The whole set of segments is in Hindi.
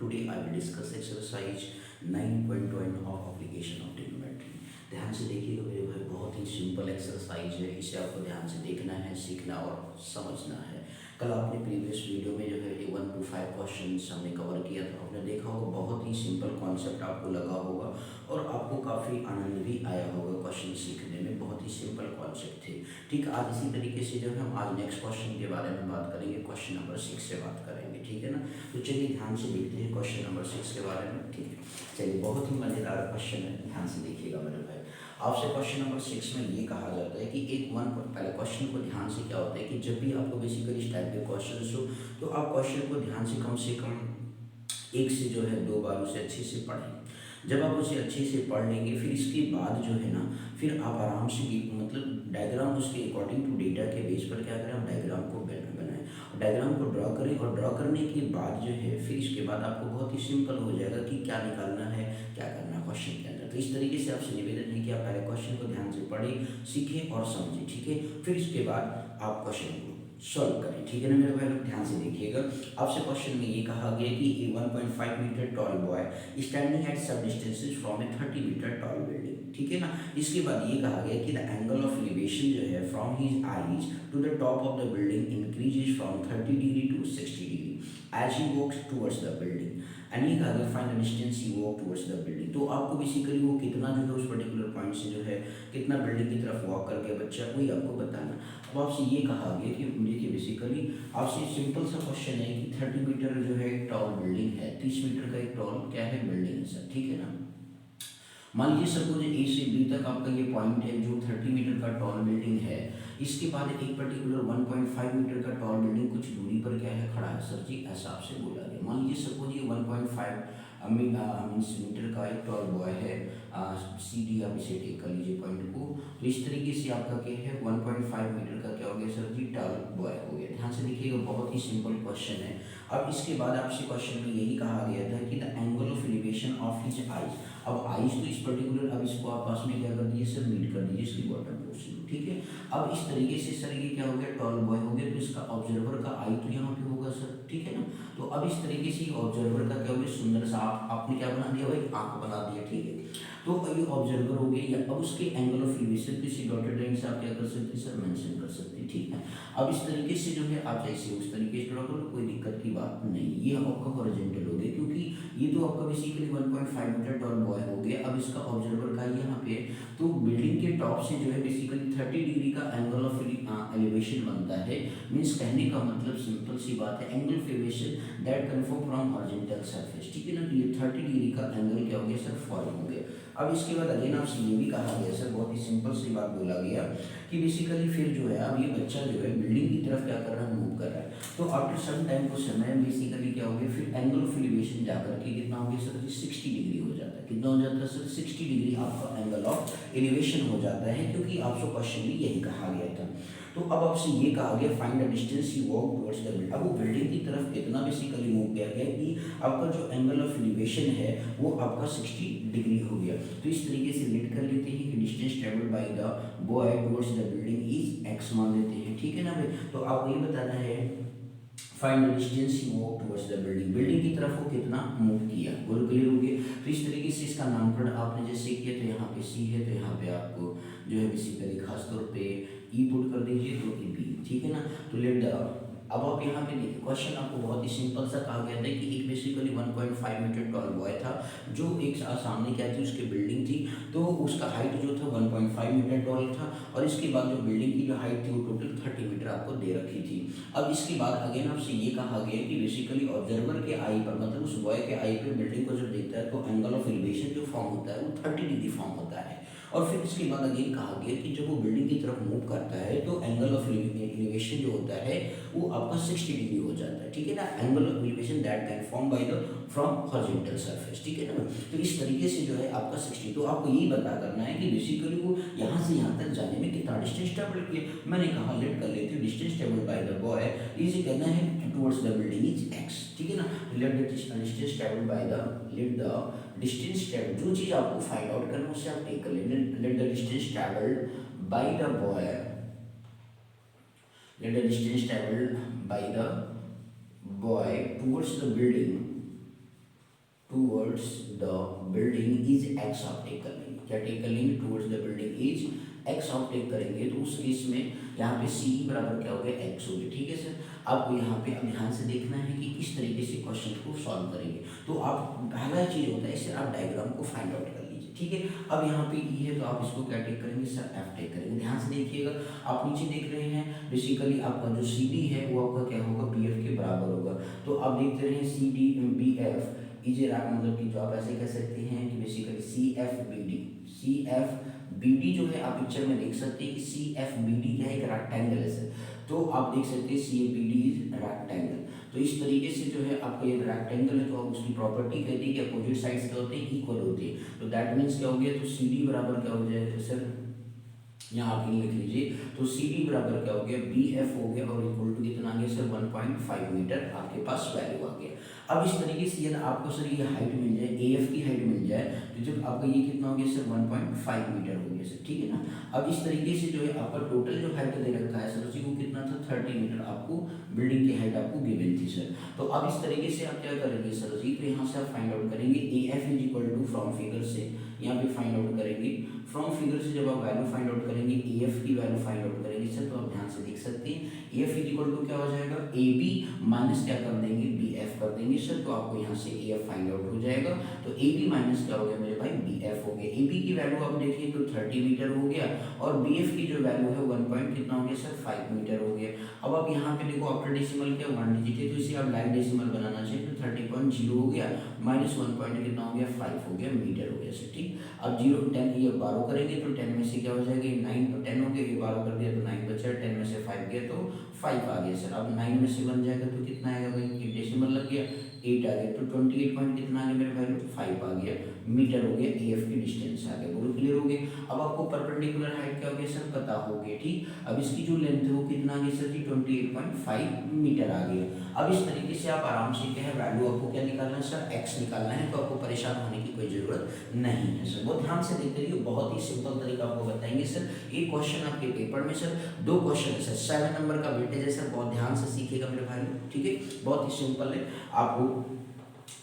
Today I will discuss exercise 9.1 of application of trigonometry. ध्यान से देखिएगा मेरे भाई, बहुत ही सिंपल एक्सरसाइज है। इसे आपको ध्यान से देखना है, सीखना और समझना है। कल आपने प्रीवियस वीडियो में जो है 1 to 5 क्वेश्चन हमने कवर किया था। आपने देखा होगा बहुत ही सिंपल कॉन्सेप्ट आपको लगा होगा और आपको काफ़ी आनंद भी आया होगा क्वेश्चन सीखने में। बहुत ही सिंपल कॉन्सेप्ट थे। ठीक, आज इसी तरीके से जो है हम आज नेक्स्ट क्वेश्चन के बारे में बात करेंगे। क्वेश्चन नंबर 6 से बात करेंगे, ठीक है ना। तो चलिए ध्यान से देखते हैं क्वेश्चन नंबर 6 के बारे में। ठीक है, चलिए, बहुत ही मज़ेदार क्वेश्चन है, ध्यान से देखिएगा मेरे भाई। आपसे क्वेश्चन नंबर 6 में ये कहा जाता है कि एक वन पहले क्वेश्चन को ध्यान से, क्या होता है कि जब भी आपको बेसिकली इस टाइप के क्वेश्चन हो तो आप क्वेश्चन को ध्यान से कम एक से जो है 2 बार उसे अच्छे से पढ़ें। जब आप उसे अच्छे से पढ़ लेंगे फिर इसके बाद जो है ना, फिर आप आराम से मतलब डायग्राम उसके अकॉर्डिंग टू डेटा के बेस पर क्या करें, आप डायग्राम को बनाएं, डायग्राम को ड्रॉ करें और ड्रॉ करने के बाद जो है फिर इसके बाद आपको बहुत ही सिंपल हो जाएगा कि क्या निकालना है, क्या करना है क्वेश्चन के अंदर। तो इस तरीके से आपसे निवेदन है कि आप पहले क्वेश्चन को ध्यान से पढ़ें, सीखें और समझें, ठीक है। फिर इसके बाद आप क्वेश्चन को सॉल्व करें, ठीक है ना मेरे भाई लोग। ध्यान से देखिएगा, आपसे क्वेश्चन में ये कहा गया कि a 1.5 metre tall boy standing at some distances from a 30 metre tall building, ठीक है ना। इसके बाद ये कहा गया कि द एंगल ऑफ एलिवेशन जो है from his eyes to the top of the building increases from 30 degree to 60 degree as he walks towards the building and ये कहा गया find the distance he walk towards the building. तो आपको बेसिकली वो कितना जो है उस पर्टिकुलर पॉइंट से जो है कितना बिल्डिंग की तरफ वॉक करके बच्चा, वही आपको बताना। अब आपसे ये कहा गया कि देखिए बेसिकली आपसे सिंपल सा क्वेश्चन है कि 30 मीटर जो है एक टॉल बिल्डिंग है, 30 मीटर का एक टॉल क्या है, बिल्डिंग है सर, ठीक है ना। मान लीजिए सपोज ए से बी तक आपका ये पॉइंट है जो 30 मीटर का टॉल बिल्डिंग है। इसके बाद एक पर्टिकुलर 1.5 मीटर का टॉल बिल्डिंग कुछ दूरी पर क्या है, खड़ा है सर जी, ऐसा आपसे बोला गया। मान लीजिए सपोज ये 1.5 मीटर का एक टॉल बॉय है, सी डी आप इसे टेक कर लीजिए पॉइंट को। तो इस तरीके से आपका क्या है 1.5 मीटर का क्या हो गया सर जी, टॉल बॉय हो गया। ध्यान से देखिएगा, बहुत ही सिंपल क्वेश्चन है। अब इसके बाद आपसे क्वेश्चन में यही कहा गया था कि the angle of elevation of his eyes. अब आईज तो इस पर्टिकुलर, अब इसको आप पास में क्या कर दीजिए सर, मीट कर दीजिए इसकी बॉटम पोर्शन को, ठीक है। अब इस तरीके से सर ये क्या हो गया, टॉल बॉय हो गया। तो इसका ऑब्जर्वर का आई तो यहाँ पे होगा सर, ठीक है ना। तो अब इस तरीके से ऑब्जर्वर का क्या हो गया, सुंदर सा आपने क्या बना दिया भाई, आंख बना दिया, ठीक है। तो ये ऑब्जर्वर हो गया। अब उसके एंगल ऑफ एलिवेशन किसी डॉटेड लाइन से आप क्या कर सकते हैं सर, मेंशन कर सकते हैं, ठीक है। अब इस तरीके से जो है आप जैसे उस तरीके से ड्रॉ करो, कोई दिक्कत की बात नहीं। ये आपका हॉरिजॉन्टल हो गया क्योंकि ये तो आपका बेसिकली 1.5 मीटर टॉल बॉय हो गया। अब इसका ऑब्जर्वर का यहाँ पे तो बिल्डिंग के टॉप से जो है बेसिकली 30 डिग्री का एंगल ऑफ एलिवेशन बनता है। मीन्स कहने का मतलब सिंपल सी बात है, angle of elevation that confirm from horizontal surface, ठीक है ना। तो ये 30 डिग्री का एंगल क्या हो गया सर, फॉल हो गया। अब इसके बाद अगेन आपसे ये भी कहा गया सर, बहुत ही सिंपल सी बात बोला गया कि बेसिकली फिर जो है अब ये बच्चा जो है बिल्डिंग की तरफ क्या कर रहा है, मूव कर रहा है। तो आफ्टर सम टाइम को समय बेसिकली क्या हो गया, फिर एंगल ऑफ एलिवेशन जाकर के कितना हो गया सर, 60 डिग्री हो जाता है। कितना हो जाता है सर, 60 डिग्री आपका एंगल ऑफ एलिवेशन हो जाता है, क्योंकि आपको क्वेश्चन में यही कहा गया था। तो अब आपसे ये कहा गया find the distance he walk towards the building. अब वो बिल्डिंग की तरफ कितना बेसिकली मूव किया गया कि आपका जो एंगल ऑफ एलिवेशन है वो आपका 60 डिग्री हो गया। तो इस तरीके से लेट कर लेते हैं कि distance travelled by the boy towards the building is x मान लेते हैं, ठीक है ना भाई। तो आपको ये बताना है find the distance he move towards the building, building की तरफ वो कितना मूव किया, बोलो क्लियर हो गया। तो इस तरीके से इसका नामकरण आपने जैसे किया, तो यहाँ पे सी है तो यहाँ पे आपको जो है बेसिकली खास तौर पे ई पुट कर दीजिए, तो ई बी, ठीक है ना। तो लेट द, अब आप यहाँ पे देखिए क्वेश्चन आपको बहुत ही सिंपल सा कहा गया था कि एक बेसिकली 1.5 मीटर टॉल बॉय था जो एक सामने क्या थी, उसकी बिल्डिंग थी। तो उसका हाइट जो था 1.5 मीटर टॉल था और इसके बाद जो बिल्डिंग की जो हाइट थी वो टोटल 30 मीटर आपको दे रखी थी। अब इसके बाद अगेन आपसे ये कहा गया कि बेसिकली ऑब्जर्वर के आई पर, मतलब उस बॉय के आई पे बिल्डिंग को जब देखता है तो एंगल ऑफ एलिवेशन जो फॉर्म होता है वो 30 डिग्री फॉर्म होता है। और फिर इसके बाद अगेन कहा गया कि जब वो बिल्डिंग की तरफ मूव करता है तो एंगल ऑफ एलिवेशन जो होता है वो आपका 60 डिग्री हो जाता है, ठीक है ना। Angle of elevation that can form by the from horizontal surface, ठीक है ना। तो इस तरीके से जो है आपका 60, तो आपको यही पता करना है कि बेसिकली वो यहाँ से यहाँ तक जाने में कितना डिस्टेंस ट्रेवल किया। मैंने कहा लेट कर लेते हैं distance travel by the boy is करना है towards the building is x, ठीक है ना। Let the distance travel by the, let the distance travel, जो चीज़ आपको फाइंड आउट करना उससे आप टेक कर लें। Let the distance travelled by the boy, let the distance traveled by the boy towards the building towards the building is x आप टेक कर लेंगे। क्या टेक कर लेंगे? Towards the building is x आप टेक करेंगे तो उस केस में यहाँ पे सी बराबर क्या हो गया? एक्स हो गया। ठीक है सर, आपको यहाँ पे अब ध्यान से देखना है कि किस तरीके से क्वेश्चन को सॉल्व करेंगे। तो आप पहला चीज़ होता है इससे आप डायग्राम को फाइंड आउट कर लीजिए। ठीक है, अब यहाँ पे ई है तो आप इसको क्या टेक करेंगे? सर एफ टेक करेंगे। ध्यान से देखिएगा, आप नीचे देख रहे हैं बेसिकली आपका जो सी डी है वो आपका क्या होगा? बी एफ के बराबर होगा। तो आप देखते रहे C D B F is मतलब कि जो आप ऐसे कह सकते हैं कि basically C F B D, C F B D जो है आप पिक्चर में देख सकते हैं कि सी एफ बी डी क्या है? एक रेक्टेंगल है सर। तो आप देख सकते हैं C F B D is rectangle. तो इस तरीके से जो है आपका ये रेक्टेंगल है तो आप उसकी प्रॉपर्टी कहती है कि अपोजिट साइड्स क्या होते हैं? इक्वल होते हैं। तो दैट मीन्स क्या हो गया? तो सी डी बराबर क्या हो जाएगा सर? यहाँ आप लिख लीजिए तो सी डी बराबर क्या हो गया? बी एफ हो गया और इक्वल टू कितना आ गया सर? 1.5 मीटर आपके पास वैल्यू आ गया। अब इस तरीके से यदि आपको सर ये हाइट मिल जाए, ए एफ की हाइट मिल जाए, तो जब आपका ये कितना हो गया सर? 1.5 मीटर हो गया सर। ठीक है ना, अब इस तरीके से जो है आपका टोटल जो हाइट दे रखा है सर उसी को कितना था? 30 मीटर आपको बिल्डिंग की हाइट आपको गिवन थी सर। तो अब इस तरीके से आप क्या करेंगे सर जी? तो यहाँ से आप फाइंड आउट करेंगे A F is equal to from figure से यहाँ पे फाइंड आउट करेंगे। फ्रॉम फिगर से जब आप वैल्यू फाइंड आउट करेंगे, ए एफ की वैल्यू फाइंड आउट करेंगे सर, तो आप ध्यान से देख सकते हैं A F is equal to क्या हो जाएगा? ए बी माइनस क्या कर देंगे? बी एफ कर देंगे सर। तो आपको यहाँ से ए एफ फाइंड आउट हो जाएगा। तो ए बी माइनस क्या हो गया मेरे भाई? बी एफ हो गया। ए बी की वैल्यू आप देखिए तो 30 मीटर हो गया और बी एफ की जो वैल्यू है 1 पॉइंट कितना हो गया सर? 5 मीटर हो गया। अब आप यहाँ पे देखो आफ्टर डेसिमल क्या 1 डिजिट है तो इसे आप लाइक डेसिमल बनाना चाहिए तो 30.0 हो गया माइनस 1 पॉइंट कितना हो गया? 5 हो गया मीटर हो गया सर। ठीक, अब 0 10 ये 12 करेंगे तो 10 में से क्या हो जाएगा? 9 10 हो गया, ये 12 कर दिया तो 9 बचा, 10 में से 5 गया तो 5 आ गया सर। अब 9 में से 1 जाएगा तो कितना आएगा भाई? एक डेसिमल लग गया 8 आ गया तो 28 पॉइंट कितना आ गया मेरे भाई? 5 आ गया मीटर हो गया। ए एफ की डिस्टेंस आ गया। बोलो क्लियर हो गया। अब आपको परपेंडिकुलर हाइट क्या हो गया सर? पता हो गया। ठीक, अब इसकी जो लेंथ है वो कितना आ गया सर जी? 28.5 मीटर आ गया। अब इस तरीके से आप आराम से क्या है वैल्यू आपको क्या निकालना है सर? एक्स निकालना है। तो आपको परेशान होने की कोई जरूरत नहीं है सर। बहुत ध्यान से देखते रहिए, बहुत ही सिंपल तरीका आपको बताएंगे सर। एक क्वेश्चन आपके पेपर में सर 2 क्वेश्चन है सर, 7 नंबर का वेटेज है सर। बहुत ध्यान से सीखिएगा मेरे भाई। ठीक है, बहुत ही सिंपल है, आपको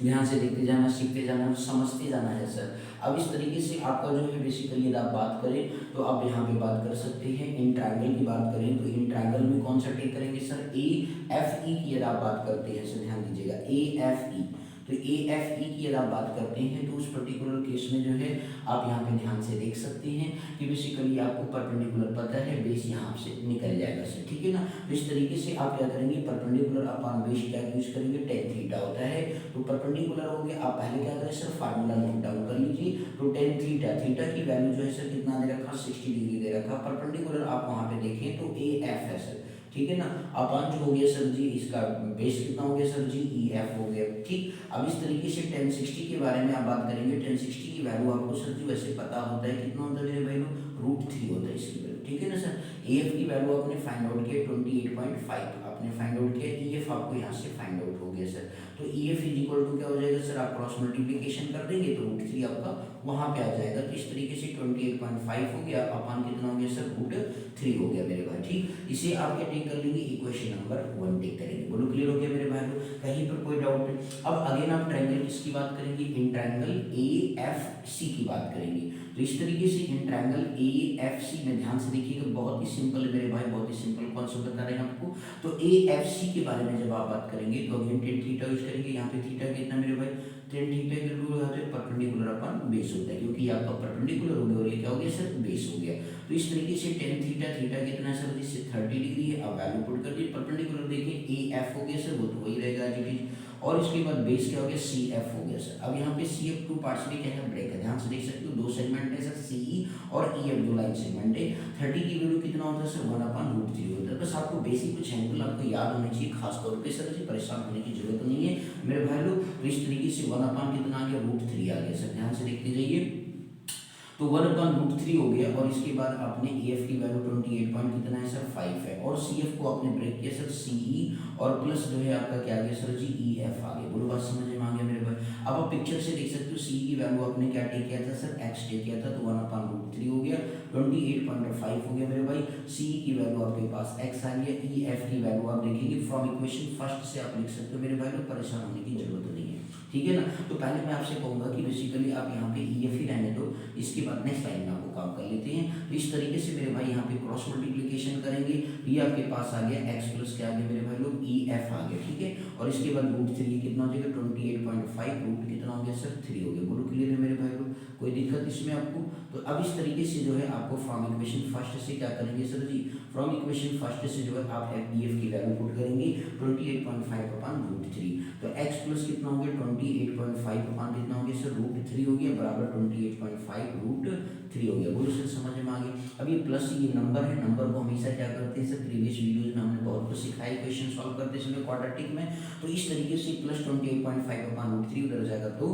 ध्यान से देखते जाना, सीखते जाना, समझते जाना है सर। अब इस तरीके से आपका जो है बेसिकली यदि आप बात करें तो आप यहाँ पे बात कर सकते हैं इन ट्रायंगल की बात करें तो इन ट्रायंगल में कौन सा टेक करेंगे सर? ए एफ ई की यदि आप बात करते हैं सर, ध्यान दीजिएगा ए एफ ई। तो ए एफ ई की यदि आप बात करते हैं तो उस पर्टिकुलर केस में जो है आप यहाँ पे ध्यान से देख सकते हैं कि बेसिकली आपको परपेंडिकुलर पता है, बेस यहाँ से निकल जाएगा सर। ठीक है ना, तो इस तरीके से आप क्या करेंगे? परपेंडिकुलर अपॉन बेस क्या यूज करेंगे? टेन थीटा होता है। तो परपेंडिकुलर हो गया, आप पहले क्या करें सर? फार्मूला नोट डाउन कर लीजिए। तो टेन थीटा, थीटा की वैल्यू जो है सर कितना दे रखा? 60 डिग्री दे रखा। परपेंडिकुलर आप वहाँ पे देखें तो ए एफ है सर। ठीक है ना, अपॉन जो हो गया सर जी इसका बेस कितना हो गया सर जी? ई एफ हो गया। ठीक, अब इस तरीके से 1060 के बारे में आप बात करेंगे। 1060 की वैल्यू आपको सर जी वैसे पता होता है कितना होता है मेरे भाई लोग? √3 होता है इसकी वैल्यू। ठीक है ना सर, ए एफ की वैल्यू आपने फाइंड आउट किया 28.5 आपने फाइंड आउट किया। ई एफ आपको यहाँ से फाइंड आउट हो गया सर। तो E F is equal to क्या हो जाएगा सर? आप क्रॉस मल्टीप्लीकेशन कर देंगे तो √3 आपका वहाँ पे आ जाएगा। तो इस तरीके से 28.5 हो गया अपॉन कितना हो गया सर? √3 हो गया मेरे भाई। ठीक, इसे आप क्या टेक कर लेंगे? इक्वेशन नंबर 1 टेक करेंगे। बोलो क्लियर हो गया मेरे भाई लोग? कहीं पर कोई डाउट नहीं? अब अगेन आप ट्रायंगल किसकी बात करेंगे? इन ट्रायंगल ए एफ सी की बात करेंगे। तो इस तरीके से इन ट्रायंगल ए एफ सी में ध्यान से देखिएगा, बहुत ही सिंपल है मेरे भाई, बहुत ही सिंपल कॉन्सेप्ट बता रहे हैं आपको। तो ए एफ सी के बारे में जब आप बात करेंगे तो अगेन टेन थीटा यूज करेंगे। यहाँ पे थीटा कितना मेरे भाई? टेन थीटा के रूल होता है परपेंडिकुलर अपॉन बेस होता है, क्योंकि आपका परपेंडिकुलर हो गया और ये क्या हो गया सर? बेस हो गया। तो इस तरीके से टेन थीटा, थीटा कितना है सर? जिससे 30 डिग्री है। अब वैल्यू पुट कर दिए। परपेंडिकुलर देखें ए एफ हो गया सर, वो तो वही रहेगा एज इट इज। और इसके बाद बेस क्या हो गया? सी एफ हो गया सर। अब यहाँ पे सी एफ 2 पार्ट्स में क्या है? ब्रेक है। ध्यान से देख सकते हो 2 सेगमेंट है सर, सी ई और ई एफ 2 लाइन सेगमेंट है। 30 की वैल्यू कितना होता है सर? 1/√3 होता है। बस आपको बेसिक कुछ एंगल आपको याद होने चाहिए, खासतौर पे सर जी परेशान होने की जरूरत नहीं है मेरे भाई लोग। तो इस तरीके से 1/ कितना आ गया? √3 आ गया सर। ध्यान से देखते जाइए, तो 1/√3 हो गया। और इसके बाद आपने ए एफ की वैल्यू 28 पॉइंट कितना है सर? 5 है। और सी एफ को आपने ब्रेक किया सर, सी ई और प्लस जो है आपका क्या आ गया सर जी ई एफ आ गया। बोलो बात समझ में आ गया मेरे भाई। अब आप पिक्चर से देख सकते हो सी की वैल्यू आपने क्या टेक किया था सर एक्स टेक किया था, तो 1/√3 हो गया, 28.5 हो गया मेरे भाई। सी की वैल्यू आपके पास एक्स आ गया, ई एफ की वैल्यू आप देखेंगे फ्रॉम इक्वेशन फर्स्ट से आप लिख सकते हो मेरे भाई, लोग परेशान होने की जरूरत नहीं है, ठीक है ना। तो पहले मैं आपसे कहूंगा कि बेसिकली आप यहाँ पे ई एफ ही रहने दो, इसके बाद नेक्स्ट लाइन में आपको काम कर लेते हैं। तो इस तरीके से मेरे भाई यहाँ पे क्रॉस मल्टीप्लीकेशन करेंगे, ये आपके पास आ गया एक्स प्लस क्या आ गया मेरे भाई लोग ई एफ आ गया, ठीक है। और इसके बाद √3 कितना हो जाएगा 28.5, रूट कितना हो गया सर 3 हो गया। बोलो क्लियर है मेरे भाई लोग, कोई दिक्कत इसमें आपको। तो अब इस तरीके से जो है आपको फ्रॉम इक्वेशन फर्स्ट से क्या करेंगे sir ji, from equation first से जो है आप ई एफ की वैल्यू पुट करेंगे 28.5/√3। तो x प्लस कितना हो गया 28.5 अपान कितना हो गया सर √3 हो गया, बराबर 28.5√3 हो गया। बोलो सर समझ में आ गया। अब ये प्लस ये नंबर है, नंबर को हमेशा क्या करते हैं सर, प्रीवियस वीडियोज में हमने बहुत कुछ सिखाया इक्वेशन सॉल्व करते समय क्वाड्रेटिक में। तो इस तरीके से प्लस 28.5/√3 उधर जाएगा तो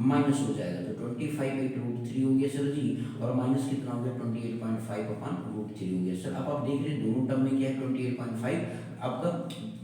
माइनस हो जाएगा, तो 25/√3 हो गया सर जी, और माइनस कितना हो गया 28.5/√3 हो गया सर। अब आप देख रहे हैं दोनों टर्म में क्या है 28.5 आपका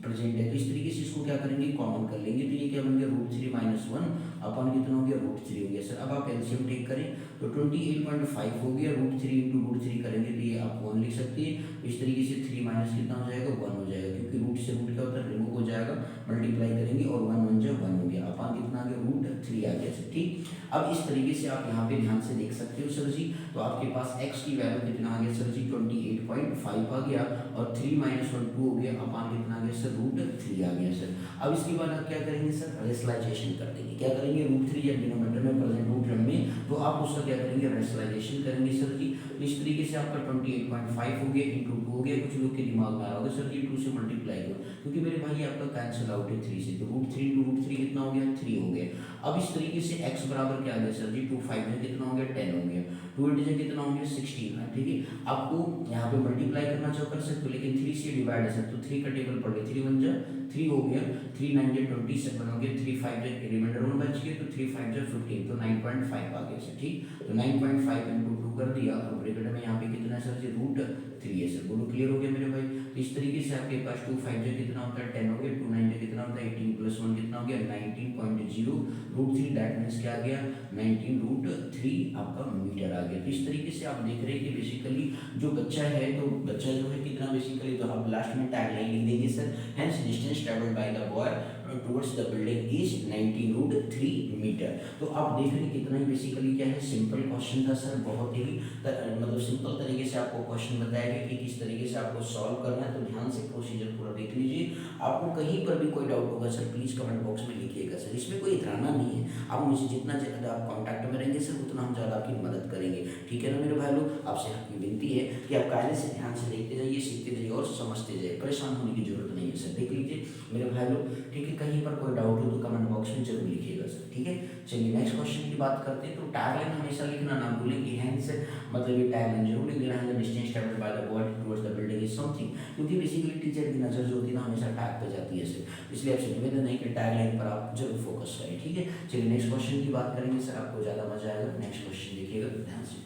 प्रेजेंट है, तो इस तरीके से इसको क्या करेंगे कॉमन कर लेंगे, तो ये क्या बन गया √3 - 1 अपन कितना हो गया √3 हो गया सर। अब आप एलसीएम टेक करें तो 28.5 हो गया, √3 × √3 करेंगे तो ये आप 1 लिख सकते हैं। इस तरीके से 3 माइनस कितना हो जाएगा 1 हो जाएगा, क्योंकि रूट से रूट क्या होता है रिमूव हो जाएगा, मल्टीप्लाई करेंगे और 1 1 जा 1 हो गया, अपन कितना आ गया √3 आ गया सर, ठीक। अब इस तरीके से आप यहाँ पे ध्यान से देख सकते हो सर जी, तो आपके पास x की वैल्यू कितना आ गया सर जी 28.5 आ गया, और 3 - 1 2 हो गया, अपन कितना आ गया सर √3 आ गया सर। अब इसके बाद आप क्या करेंगे सर रेशनलाइजेशन कर देंगे, क्या करेंगे √3 या डिनोमिनेटर में प्रेजेंट रूट टर्म में, तो आप उसका क्या करेंगे रेशनलाइजेशन करेंगे सर जी। तो इस तरीके से आपका 28.5 हो गया इंटू 2 हो गया, कुछ लोग के दिमाग में आ रहा होगा सर जी 2 से मल्टीप्लाई करो, क्योंकि मेरे भाई आपका कैंसिल आउट है 3 से, तो √3 × √3 कितना हो गया 3 हो गया। अब इस तरीके से x बराबर क्या आ गया सर जी 2 5 में कितना हो गया 10 हो गया, 2 × कितना हो गया 16 है, ठीक है। आपको यहाँ पे मल्टीप्लाई करना चाहो कर सकते हो, लेकिन 3 से डिवाइड है सर, तो 3 का टेबल पड़ गया, 3 1 जा 3 हो गया, 3 9 जा 27 हो गया, 3 5 जा रिमाइंडर 1 बच गया, तो 3 5 जा 15, तो 9.5 आ गया सर, ठीक। तो 9.5 × 2 कर दिया, तो ब्रैकेट में यहाँ पे कितना है सर जी √3 है सर। बोलो क्लियर हो गया मेरे भाई। तो इस तरीके से आपके पास 2 5 जा कितना होता है 10 हो गया, 2 9 जा कितना होता है 18 + 1 कितना हो गया 19.0 √3, दैट मीन्स क्या आ गया 19√3 आपका मीटर आ गया। तो इस तरीके से आप देख रहे हैं कि बेसिकली जो बच्चा है, तो बच्चा जो है कितना बेसिकली, तो आप लास्ट में टैग लाइन लिख देंगे sir, hence distance travelled by the boy towards the building is 19√3 metre. तो आप देख रहे हैं कितना ही बेसिकली क्या है सिंपल क्वेश्चन था सर, बहुत ही मतलब सिंपल तरीके से आपको क्वेश्चन बताया गया कि किस तरीके से आपको सॉल्व करना है। तो ध्यान से प्रोसीजर पूरा देख लीजिए, आपको कहीं पर भी कोई डाउट होगा सर प्लीज़ कमेंट बॉक्स में लिखिएगा सर, इसमें कोई इतराना नहीं है, आप मुझसे जितना ज़्यादा आप कॉन्टैक्ट में रहेंगे सर उतना हम ज़्यादा आपकी मदद करेंगे, ठीक है ना मेरे भाई लोग। आपसे आपकी विनती है कि आप कायदे से ध्यान से देखते जाइए, सीखते जाइए और समझते जाइए, परेशान होने की जरूरत नहीं है सर। देख लीजिए मेरे भाई लोग, ठीक है। कहीं पर कोई डाउट हो तो कमेंट बॉक्स में जरूर लिखिएगा सर, ठीक है। चलिए नेक्स्ट क्वेश्चन की बात करते हैं। तो टैगलाइन हमेशा लिखना ना भूलें कि हैंस मतलब ये टैगलाइन जरूर लिख देना है, distance travelled by the boy towards the building is something, क्योंकि बेसिकली टीचर की नजर जो होती है ना हमेशा टैग पे जाती है सर, इसलिए आपसे निवेदन है कि टैगलाइन पर आप जरूर फोकस करें, ठीक है। चलिए नेक्स्ट क्वेश्चन की बात करेंगे सर, आपको ज़्यादा मजा आएगा। नेक्स्ट क्वेश्चन देखिएगा ध्यान से,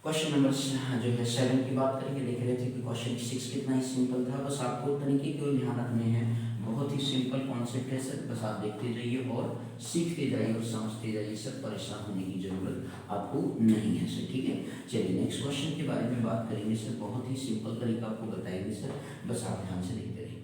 क्वेश्चन नंबर जो है 7 की बात करेंगे। देख रहे थे कि क्वेश्चन 6 कितना ही सिंपल था, बस आपको तरीके को ध्यान रखने हैं, बहुत ही सिंपल कॉन्सेप्ट है सर, बस आप देखते जाइए और सीखते जाइए और समझते जाइए सर, परेशान होने की जरूरत आपको नहीं है सर, ठीक है। चलिए नेक्स्ट क्वेश्चन के बारे में बात करेंगे सर, बहुत ही सिंपल तरीका आपको बताएंगे सर, बस आप ध्यान से देखते रहिए।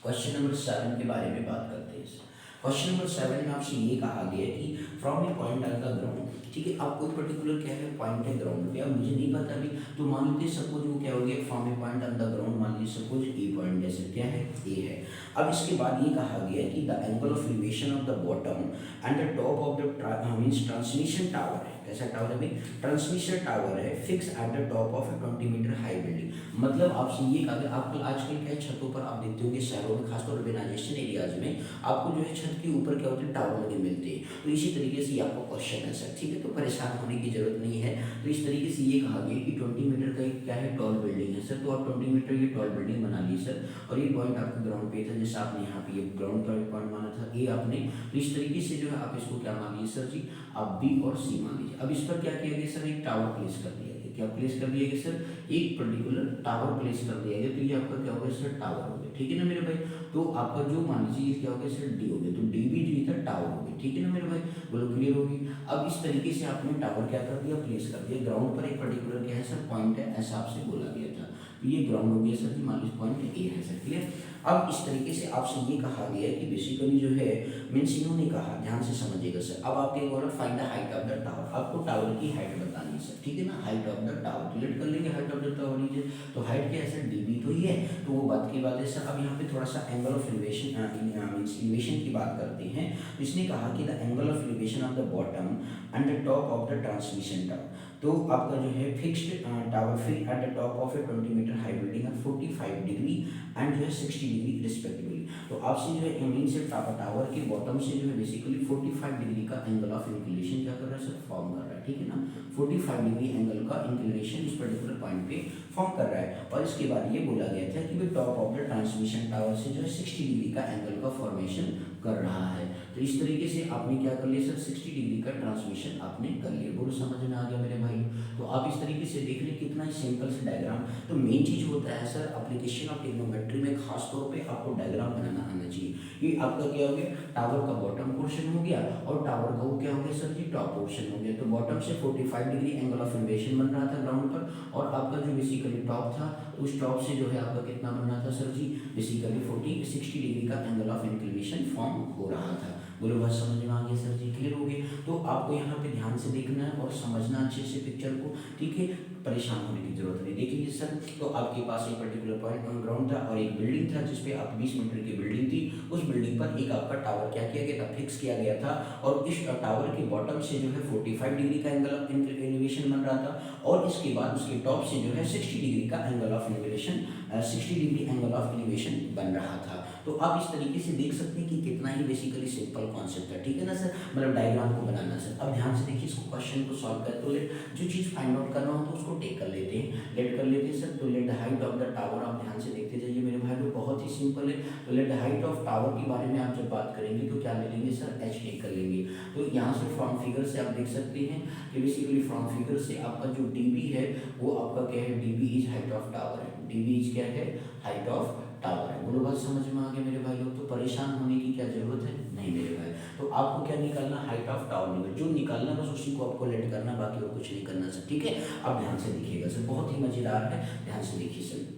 क्वेश्चन नंबर 7 के बारे में बात करते हैं सर। क्वेश्चन नंबर 7 में आपसे ये कहा गया है कि from A point on the ground, ठीक है। आप कोई पर्टिकुलर क्या है पॉइंट है ग्राउंड पे, अब मुझे नहीं पता अभी, तो मान लीजिए सपोज वो क्या हो गया from A point on the ground, मान लीजिए सपोज ए पॉइंट है सर, क्या है ए है। अब इसके बाद ये कहा गया कि the angle of elevation of the bottom and the top of the means transmission tower है, कैसा टावर है भाई ट्रांसमिशन टावर है, fix at the top of a 20 metre high building. मतलब आपसे ये कहा गया, आपको आजकल क्या छतों पर आप देखते होंगे शहरों में, खासतौर पर अर्बनाइजेशन एरियाज में आपको जो है छत के ऊपर क्या होते हैं टावर लगे मिलते हैं। तो इसी तरीके से ये आपका क्वेश्चन है सर, ठीक है। तो परेशान होने की जरूरत नहीं है। तो इस तरीके से ये कहा गया कि 20 मीटर का एक क्या है टॉल बिल्डिंग है सर, तो आप 20 मीटर ये टॉल बिल्डिंग बना ली सर, और ये पॉइंट आपके ग्राउंड पे था, जैसे आपने यहाँ पे ये ग्राउंड का पॉइंट माना था ए आपने, तो इस तरीके से जो है आप इसको क्या मान लीजिए सर जी, आप बी और सी मान लीजिए। अब इस पर क्या किया गया सर, एक टावर प्लेस कर दिया गया, क्या प्लेस कर दिया गया सर, एक पर्टिकुलर टावर प्लेस कर दिया गया, तो ये आपका क्या हो गया सर, टावर हो गया, ठीक है ना मेरे भाई। तो आपका जो मान लीजिए ये क्या हो गया सर, डी हो गया, तो डी भी जो इधर टावर हो गया, ठीक है ना मेरे भाई, बोलो क्लियर होगी। अब इस तरीके से आपने टावर क्या कर दिया, प्लेस कर दिया ग्राउंड पर, एक पर्टिकुलर क्या है सर, पॉइंट है, ऐसा आपसे बोला गया था, तो ये ग्राउंड हो गया सर जी, मान लीजिए पॉइंट ए है सर, क्लियर। अब इस तरीके से आपसे ये कहा गया है कि बेसिकली जो है मीन्स इन्होंने कहा, ध्यान से समझिएगा सर, अब आपके बोला find the height of the tower, आपको टावर की हाइट बतानी है सर, ठीक है ना, हाइट ऑफ द टावर, तो लेट कर लेंगे हाइट ऑफ द टावर लीजिए, तो हाइट क्या है सर, डीबी तो ही है, तो वो बात की बात है सर। अब यहाँ पे थोड़ा सा angle of elevation means elevation की बात करते हैं, तो इसने कहा कि the angle of elevation of the bottom and the top of the transmission tower, तो आपका जो है fixed tower fit at the top of a 20 metre high building है 45 डिग्री एंड जो है 60 डिग्री रिस्पेक्टिवली, तो आपसे जो है मीन से टावर के बॉटम से जो है बेसिकली 45 डिग्री का एंगल ऑफ इंक्लिनेशन क्या कर रहा है सर, फॉर्म कर रहा है, ठीक है ना, 45 डिग्री एंगल का इंक्लिनेशन इस पर्टिकुलर पॉइंट पे फॉर्म कर रहा है। और इसके बाद ये बोला गया था कि भाई top of the transmission tower से जो है 60 डिग्री का एंगल का फॉर्मेशन कर रहा है, तो इस तरीके से आपने क्या कर लिया सर, 60 डिग्री का ट्रांसमिशन आपने कर लिया, बोलो समझ में आ गया मेरे भाई। तो आप इस तरीके से देख लें कितना ही सिंपल से डायग्राम, तो मेन चीज होता है सर एप्लीकेशन ऑफ ट्रिग्नोमेट्री में खास तौर पे आपको डायग्राम बनाना आना चाहिए। ये आपका क्या हो गया, टावर का बॉटम पोर्शन हो गया और टावर का वो क्या हो गया सर जी, टॉप पोर्शन हो गया, तो बॉटम से 45 डिग्री एंगल ऑफ एलिवेशन बन रहा था ग्राउंड पर, और आपका जो बेसिकली टॉप था, तो उस टॉप से जो है आपका कितना बन रहा था सर जी, बेसिकली 60 डिग्री का एंगल ऑफ इंक्लिनेशन फॉर्म हो रहा था, बोलो बात समझ में आ गया सर जी, क्लियर हो गई। तो आपको यहाँ पे ध्यान से देखना है और समझना अच्छे से पिक्चर को, ठीक है, परेशान होने की जरूरत नहीं। देख लीजिए सर, तो आपके पास एक पर्टिकुलर पॉइंट ऑन ग्राउंड था और एक बिल्डिंग था जिसपे आप 20 मीटर की बिल्डिंग थी, उस बिल्डिंग पर एक आपका टावर क्या किया गया था, फिक्स किया गया था, और इस टावर के बॉटम से जो है 45 डिग्री का एंगल ऑफ एलिवेशन बन रहा था, और इसके बाद उसके टॉप से जो है 60 डिग्री का angle of elevation 60 degree angle of elevation बन रहा था। तो आप इस तरीके से देख सकते हैं कि कितना ही बेसिकली सिंपल कॉन्सेप्ट है, ठीक है ना सर, मतलब डायग्राम को बनाना सर। अब ध्यान से देखिए इसको, क्वेश्चन को सॉल्व कर, तो लेट जो चीज़ फाइंड आउट करना हो तो उसको टेक कर लेते हैं, लेट कर लेते हैं सर। तो let the height of the tower, आप ध्यान से देखते जाइए मेरे भाई, तो बहुत ही सिंपल है। तो let the height of tower के बारे में आप जब बात करेंगे तो क्या ले लेंगे सर, एच टेक कर लेंगे। तो यहाँ से फ्रॉम फिगर से आप देख सकते हैं कि बेसिकली फ्रॉम फिगर से आपका जो डीबी है वो आपका क्या है, dB is height of tower है, डीबी इज क्या है, हाइट ऑफ टावर है, बोलो बात समझ में आ गया मेरे भाई लोग। तो परेशान होने की क्या जरूरत है, नहीं मेरे भाई। तो आपको क्या निकालना, हाइट ऑफ टावर निकाल, जो निकालना बस उसी को आपको लेट करना, बाकी और कुछ नहीं करना सर, ठीक है। अब ध्यान से देखिएगा सर, बहुत ही मजेदार है, ध्यान से देखिए सर।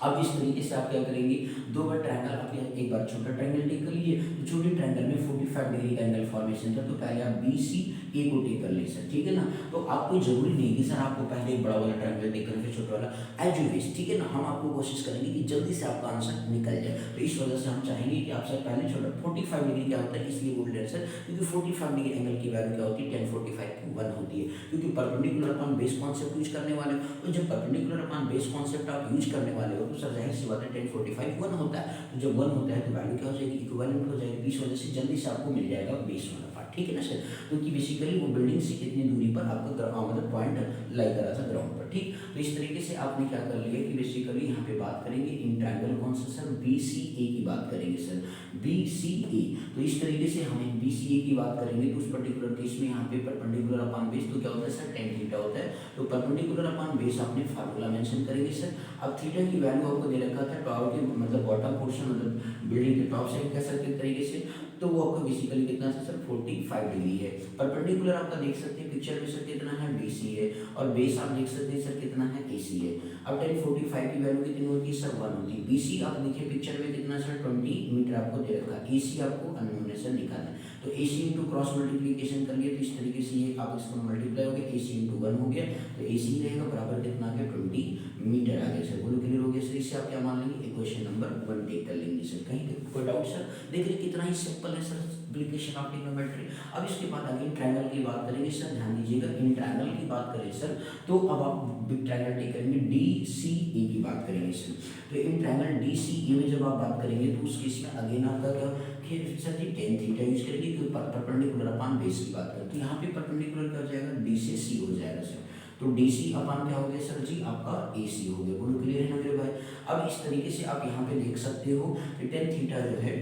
अब इस तरीके से आप क्या करेंगे, दो बार ट्रायंगल, आप एक बार छोटा ट्रायंगल टेक कर लीजिए, तो छोटे ट्रायंगल में 45 डिग्री का एंगल फॉर्मेशन था, तो पहले आप बी सी ए को टेक कर ले सर, ठीक है ना। तो आपको जरूरी नहीं कि सर आपको पहले एक बड़ा वाला ट्रायंगल टेक करें फिर छोटा वाला, एज यू विश, ठीक है ना। हम आपको कोशिश करेंगे कि जल्दी से आपका आंसर निकल जाए, तो इस वजह से हम चाहेंगे कि आप सर पहले छोटा 45 डिग्री क्या होता है, इसलिए बोल रहे हैं सर क्योंकि 45 डिग्री एंगल की वैल्यू क्या होती है, 1045 की 1 होती है, क्योंकि perpendicular upon base concept use करने वाले हो, तो जब परपेंडिकुलर अपॉन बेस कॉन्सेप्ट आप यूज करने वाले हो तो सर जाहिर सी बात है 1045 1 होता है, तो जब 1 होता है तो वैल्यू क्या हो जाएगी, इक्विवेलेंट हो जाएगी, इस वजह से जल्दी से आपको मिल जाएगा बेस वाला पार्ट, ठीक है ना सर। क्योंकि बेसिकली वो बिल्डिंग से कितनी दूरी पर आपका मतलब पॉइंट लाई करा था ग्राउंड पर, ठीक। तो इस तरीके से आपने क्या कर लिया कि बेसिकली यहाँ पे बात करेंगे इन ट्रायंगल कौन सा सर, बी सी ए की बात करेंगे सर, बी सी ए। तो इस तरीके से हमें बी सी ए की बात करेंगे तो उस पर्टिकुलर केस में यहाँ पे परपेंडिकुलर अपॉन बेस तो क्या होता है सर, tan थीटा होता है, तो परपेंडिकुलर अपॉन बेस आपने फार्मूला मेंशन करेंगे सर। अब थीटा की वैल्यू आपको दे रखा था टावर के मतलब बॉटम पोर्शन मतलब बिल्डिंग के टॉप साइड कह सकते हैं तरीके से, तो वो आपका बेसिकली कितना है सर, 45 डिग्री है। परपेंडिकुलर आपका देख सकते हैं पिक्चर में सर कितना है, BC है, और बेस आप देख सकते हैं सर कितना है, AC है। अब 1045 की वैल्यू कितनी होती है सर, 1 होती है। BC आप देखिए पिक्चर में कितना सर, 20 मीटर आपको दे रखा है। AC आपको अननोन है सर, निकालना है, तो AC इंटू क्रॉस मल्टीप्लीकेशन कर लिए तो इस तरीके से ये आप इसको मल्टीप्लाई हो गया, AC इंटू 1 हो गया, तो AC रहेगा बराबर कितना आ गया, 20 मीटर आ गया सर, बोलो क्लियर हो गया सर। इससे आप क्या मान लेंगे, इक्वेशन नंबर 1 टेक कर लेंगे सर। कहीं कोई डाउट सर, देख रहे कितना ही सिंपल है सर एप्लीकेशन ऑफ ट्रिग्नोमेट्री। अब इसके बाद अगेन ट्रायंगल की बात करेंगे सर, ध्यान दीजिएगा। इन ट्रायंगल की बात करें सर तो अब आप बिग ट्रायंगल टेक करेंगे, DCE की बात करेंगे सर। तो इन ट्रायंगल DCE में जब आप बात करेंगे तो उस केस में अगेन आपका क्या सर जी tan थीटा यूज करेंगे, क्योंकि परपेंडिकुलर अपॉन बेस की बात करें तो यहाँ पे परपेंडिकुलर क्या हो जाएगा, D से C हो जाएगा सर। तो DC अपॉन क्या हो गया सर जी, आपका AC हो गया, बोलो क्लियर है ना मेरे भाई। अब इस तरीके से आप यहाँ पे देख सकते हो कि tan थीटा जो है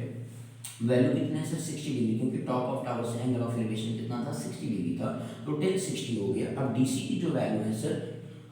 वैल्यू कितना है सर, 60 डिग्री, क्योंकि टॉप ऑफ टावर से एंगल ऑफ एलिवेशन कितना था, 60 डिग्री था, तो tan 60 हो गया। अब DC की जो वैल्यू है सर,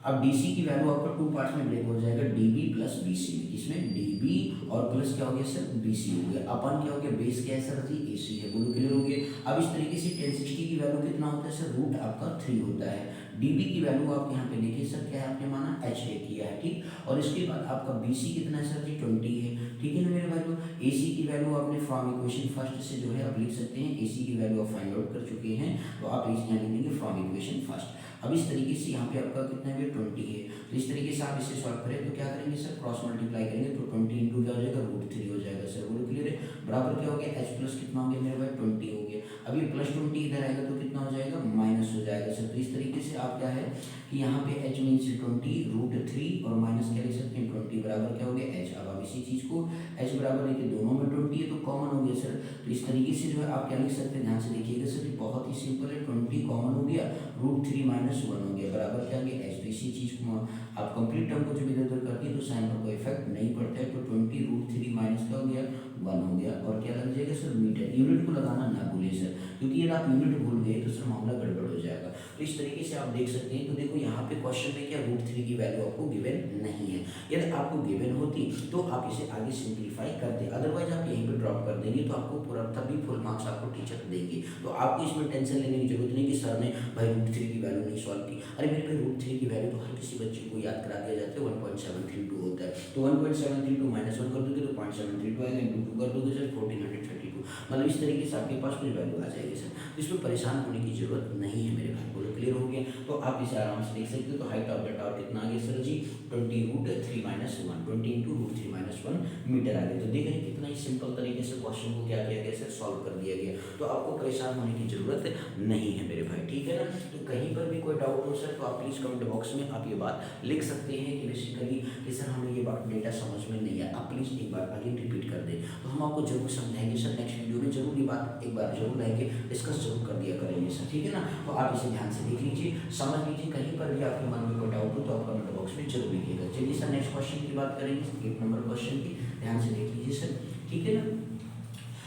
अब डीसी की वैल्यू आपका टू पार्ट्स में ब्रेक हो जाएगा, डीबी प्लस बीसी। इसमें डीबी और प्लस क्या हो गया सर, बीसी हो गया। अपन क्या हो गया, बेस क्या है सर जी, एसी है। बोलो क्लियर हो गया। अब इस तरीके से 1060 की वैल्यू कितना होता है सर, रूट आपका 3 होता है। डीबी की वैल्यू आप यहाँ पे देखिए सर, क्या है आपने माना, एच ए किया है, ठीक। और इसके बाद आपका बीसी कितना है सर जी, 20 है, ठीक है ना मेरे भाई। एसी की वैल्यू आपने फ्रॉम इक्वेशन फर्स्ट से जो है आप लिख सकते हैं, एसी की वैल्यू आप फाइंड आउट कर चुके हैं, तो आप इस यहाँ लिख देंगे फ्रॉम इक्वेशन फर्स्ट। अब इस तरीके से यहाँ पे आपका कितना है, 20 है। तो इस तरीके से आप इसे सॉल्व करें तो क्या करेंगे सर, क्रॉस मल्टीप्लाई करेंगे तो 20 इंटू क्या हो जाएगा, √3 हो जाएगा सर। बोलो क्लियर है। बराबर क्या हो गया, एच प्लस कितना हो गया मेरे भाई, 20 हो गया। अब ये प्लस 20 इधर आएगा तो कितना हो जाएगा, माइनस हो जाएगा सर। तो इस तरीके से आप क्या है कि यहाँ पे h मीन्स 20 √3 और माइनस क्या लिख सकते हैं, 20 बराबर क्या हो गया, h। अब आप इसी चीज़ को h बराबर लेके दोनों में 20 है तो कॉमन हो गया सर। तो इस तरीके से जो है आप क्या लिख सकते हैं, ध्यान से देखिएगा सर, बहुत ही सिंपल है। 20 कॉमन हो गया, √3 माइनस 1 हो गया, बराबर क्या हो गया, h। तो इसी चीज़ को आप कंप्लीट टर्म को जब इधर उधर करती है तो साइन का कोई इफेक्ट नहीं पड़ता है। तो 20 √3 माइनस क्या हो गया, 1 हो गया। और क्या लग जाएगा सर, मीटर। यूनिट को लगाना ना भूलिए सर, क्योंकि यदि आप यूनिट भूल गए तो सर मामला गड़बड़ हो जाएगा। तो इस तरीके से आप देख सकते हैं। तो देखो यहाँ पे क्वेश्चन में क्या, √3 की वैल्यू आपको गिवन नहीं है। यदि आपको गिवन होती तो आप इसे आगे सिंप्लीफाई करते, अदरवाइज आप यहीं पे ड्रॉप कर देंगे तो आपको पूरा तभी फुल मार्क्स आपको टीचर देंगे। तो आपको इसमें टेंशन लेने की जरूरत नहीं कि सर ने भाई √3 की वैल्यू नहीं सॉल्व की। अरे मेरे भाई √3 की वैल्यू तो हर किसी बच्चे को याद करा दिया जाता है, 1.732 होता है। तो 1.732 माइनस 1 कर दोगे तो 0.732 आएगा, इंटू 2 कर दोगे सर 1432। मतलब इस तरीके से आपके पास कुछ वैल्यू आ जाएगी सर। तो इसमें परेशान होने की जरूरत नहीं है मेरे भाई। बोलो क्लियर हो गया। तो आप इसे आराम से देख सकते हो। तो हाइट ऑफ द टावर कितना आ गया सर जी, 20 √3 माइनस 1, 20 इंटू √3 माइनस 1 मीटर आ गया। तो देख रहे हैं कितना ही सिंपल तरीके से क्वेश्चन को क्या किया गया सर, सॉल्व कर दिया गया। तो आपको परेशान होने की जरूरत नहीं है मेरे भाई, ठीक है ना। तो कहीं पर भी कोई डाउट हो सर तो आप प्लीज कमेंट बॉक्स में आप ये बात लिख सकते हैं कि बेसिकली कि सर हमें ये बात डेटा समझ में नहीं है। आप प्लीज एक बार आगे रिपीट कर दें तो हम आपको जरूर समझाएंगे सर। नेक्स्ट वीडियो में जरूर ये बात एक बार जरूर लाएंगे, डिस्कस जरूर कर दिया करेंगे सर, ठीक है ना। तो आप इसे ध्यान से देख लीजिए, समझ लीजिए। कहीं पर भी आपके मन में कोई डाउट हो तो आप कमेंट बॉक्स में जरूर लिखिएगा। चलिए सर नेक्स्ट क्वेश्चन की बात करेंगे, 8 नंबर क्वेश्चन की। ध्यान से देख लीजिए सर, ठीक है ना।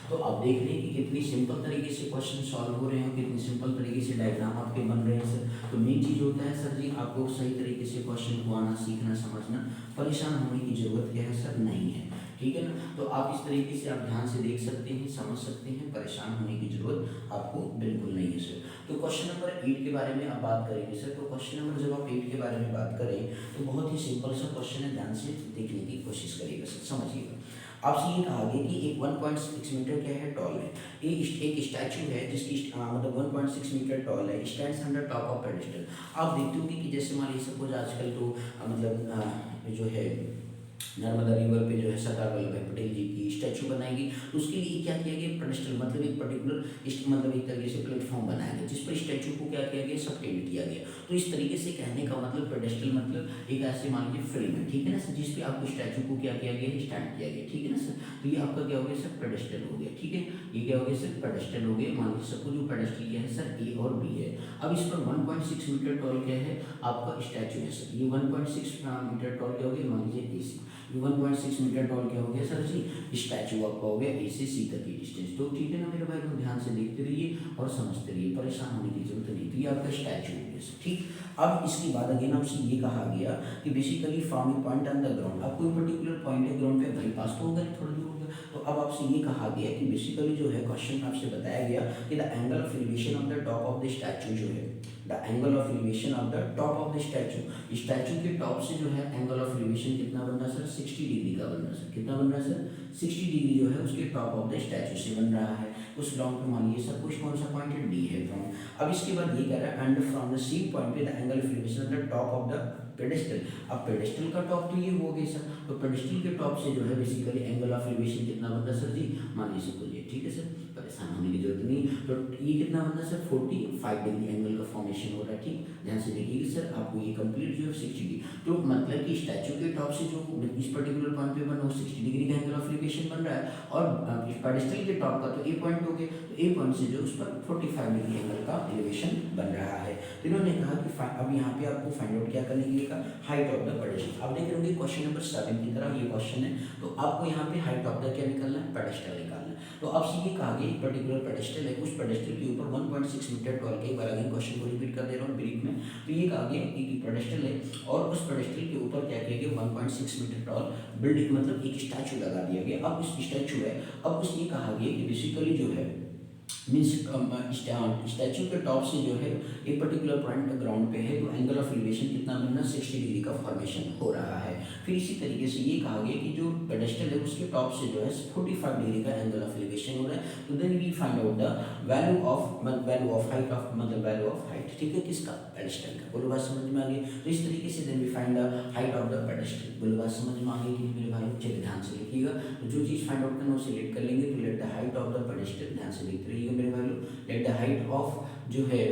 तो आप देख रहे हैं कि कितनी सिंपल तरीके से क्वेश्चन सॉल्व हो रहे हैं, कितनी सिंपल तरीके से डायग्राम आपके बन रहे हैं सर। तो मेन चीज़ होता है सर जी, आपको सही तरीके से क्वेश्चन को आना, सीखना, समझना। परेशान होने की जरूरत क्या है सर, नहीं है, ठीक है ना। तो आप इस तरीके से आप ध्यान से देख सकते हैं, समझ सकते हैं। परेशान होने की जरूरत आपको बिल्कुल नहीं है सर। तो क्वेश्चन नंबर 8 के बारे में आप बात करेंगे सर। तो क्वेश्चन नंबर जब आप 8 के बारे में बात करें तो बहुत ही सिंपल सा क्वेश्चन है, ध्यान से देखने की कोशिश करिएगा सर, समझिएगा। आपसे ये कहा गया कि एक 1.6 मीटर क्या है, टॉल है। ये एक स्टैचू है जिसकी मतलब 1.6 मीटर टॉल है, stands on the top of pedestal. आप देखते होंगे कि जैसे मान लीजिए सपोज आजकल तो मतलब जो है नर्मदा रिवर पे जो है सरदार वल्लभ भाई पटेल जी की स्टैचू बनाएगी। तो उसके लिए क्या किया गया, पेडेस्टल मतलब एक पर्टिकुलर मतलब एक तरीके से प्लेटफॉर्म बनाया गया जिस पर स्टैचू को क्या किया गया, सबटेंड किया गया। तो इस तरीके से कहने का मतलब पेडेस्टल मतलब एक ऐसे मान लीजिए फ्रेम है, ठीक है ना सर, जिस पे आपको स्टैचू को क्या किया गया, स्टैंड किया गया, ठीक है ना सर। तो ये आपका क्या हो गया सर, पेडेस्टल हो गया, ठीक है। ये क्या हो गया सर, पेडेस्टल हो गया। मान लीजिए सबको जो पेडेस्टल क्या है सर, ए और बी है। अब इस पर 1.6 मीटर टॉल क्या है आपका स्टैचू है सर। ये 1.6 मीटर टॉल क्या हो गया, मान लीजिए ए सी। 1.6 मीटर टॉल क्या हो गया सर जी, स्टैचू आपका हो गया ए से सी तक की डिस्टेंस। तो ठीक है ना मेरे भाई, तो ध्यान से देखते रहिए और समझते रहिए, परेशान होने की जरूरत नहीं। तो ये आपका स्टैचू हो गया, ठीक। अब इसके बाद अगेन आपसे ये कहा गया कि basically from A point on the ground, आप कोई पर्टिकुलर पॉइंट है ग्राउंड पे, भाई पास तो होगा नहीं, थोड़ा दूर होगा। तो अब आपसे ये कहा गया कि बेसिकली जो है क्वेश्चन में आपसे बताया गया कि the angle of elevation of the top of the statue जो है, the angle of elevation of the top of the statue, statue के टॉप से जो है एंगल ऑफ एलिवेशन कितना बन रहा है सर, 60 डिग्री का बन रहा है सर। कितना बन रहा है सर, 60 डिग्री जो है उसके टॉप ऑफ द स्टैचू से बन रहा है। उस ग्राउंड पे मान लीजिए सब कुछ कौन सा पॉइंट है, डी है ग्राउंड। अब इसके बाद ये कह रहा है and from the same point पे the angle of elevation of the top of the pedestal. अब पेडेस्टल का टॉप तो ये हो गया सर, तो पेडेस्टल के टॉप से जो है बेसिकली एंगल ऑफ एलिवेशन कितना बन रहा है सर जी, मान लीजिए सपोज ये, ठीक है सर, परेशान होने की जरूरत नहीं। तो ये कितना बन रहा है सर, 45 डिग्री एंगल का फॉर्मेशन हो रहा है, ठीक। ध्यान से देखिए सर, आपको ये कंप्लीट जो है 60 डिग्री, तो मतलब कि स्टैचू के टॉप से जो इस पर्टिकुलर पॉइंट पे बना वो 60 डिग्री का एंगल ऑफ एलिवेशन बन रहा है और पेडिस्टल के टॉप का तो ए पॉइंट हो गया, तो ए पॉइंट से जो उस पर 45 डिग्री एंगल का एलिवेशन बन रहा है। तो इन्होंने कहा कि अब यहाँ पे आपको फाइंड आउट क्या करने के लिए कहा, हाइट ऑफ द पेडिस्टल। आप देख रहे होंगे क्वेश्चन नंबर 7 की तरह ये क्वेश्चन है, तो आपको यहाँ पे हाइट ऑफ द क्या निकालना है, पेडिस्टल निकालना है। तो अब सीधे कहा गया एक पर्टिकुलर पेडिस्टल है, उस पेडिस्टल के ऊपर 1.6 मीटर टॉल के, एक बार अगेन क्वेश्चन को रिपीट कर दे रहा हूँ ब्रीफ में। तो ये कहा गया कि पेडिस्टल है और उस पेडिस्टल के ऊपर क्या किया गया, 1.6 मीटर टॉल बिल्डिंग मतलब एक स्टैचू लगा दिया गया। अब उस स्टैचू है, अब उसने कहा गया कि बेसिकली जो है मीन्स स्टैचू के टॉप से जो है एक पर्टिकुलर पॉइंट ग्राउंड पे है, तो एंगल ऑफ एलिवेशन कितना बनना, 60 डिग्री का फॉर्मेशन हो रहा है। फिर इसी तरीके से ये कहा गया कि जो पेडेस्टल है उसके टॉप से जो है 45 डिग्री का एंगल ऑफ एलिवेशन हो रहा है। तो then we find out the value of height of मतलब वैल्यू ऑफ हाइट, ठीक है, किसका, पेडेस्टल का। बोलो बात समझ में आ गई। तो इस तरीके से then we find the height of the pedestal. बोलो बात समझ में आ गई कि मेरे भाई, चलिए ध्यान से लिखिएगा। तो जो चीज़ फाइंड आउट करना उसे लेट कर लेंगे। तो let the height of the pedestal, ध्यान से लिखते रहिएगा मेरे भाई। लेट द हाइट ऑफ जो है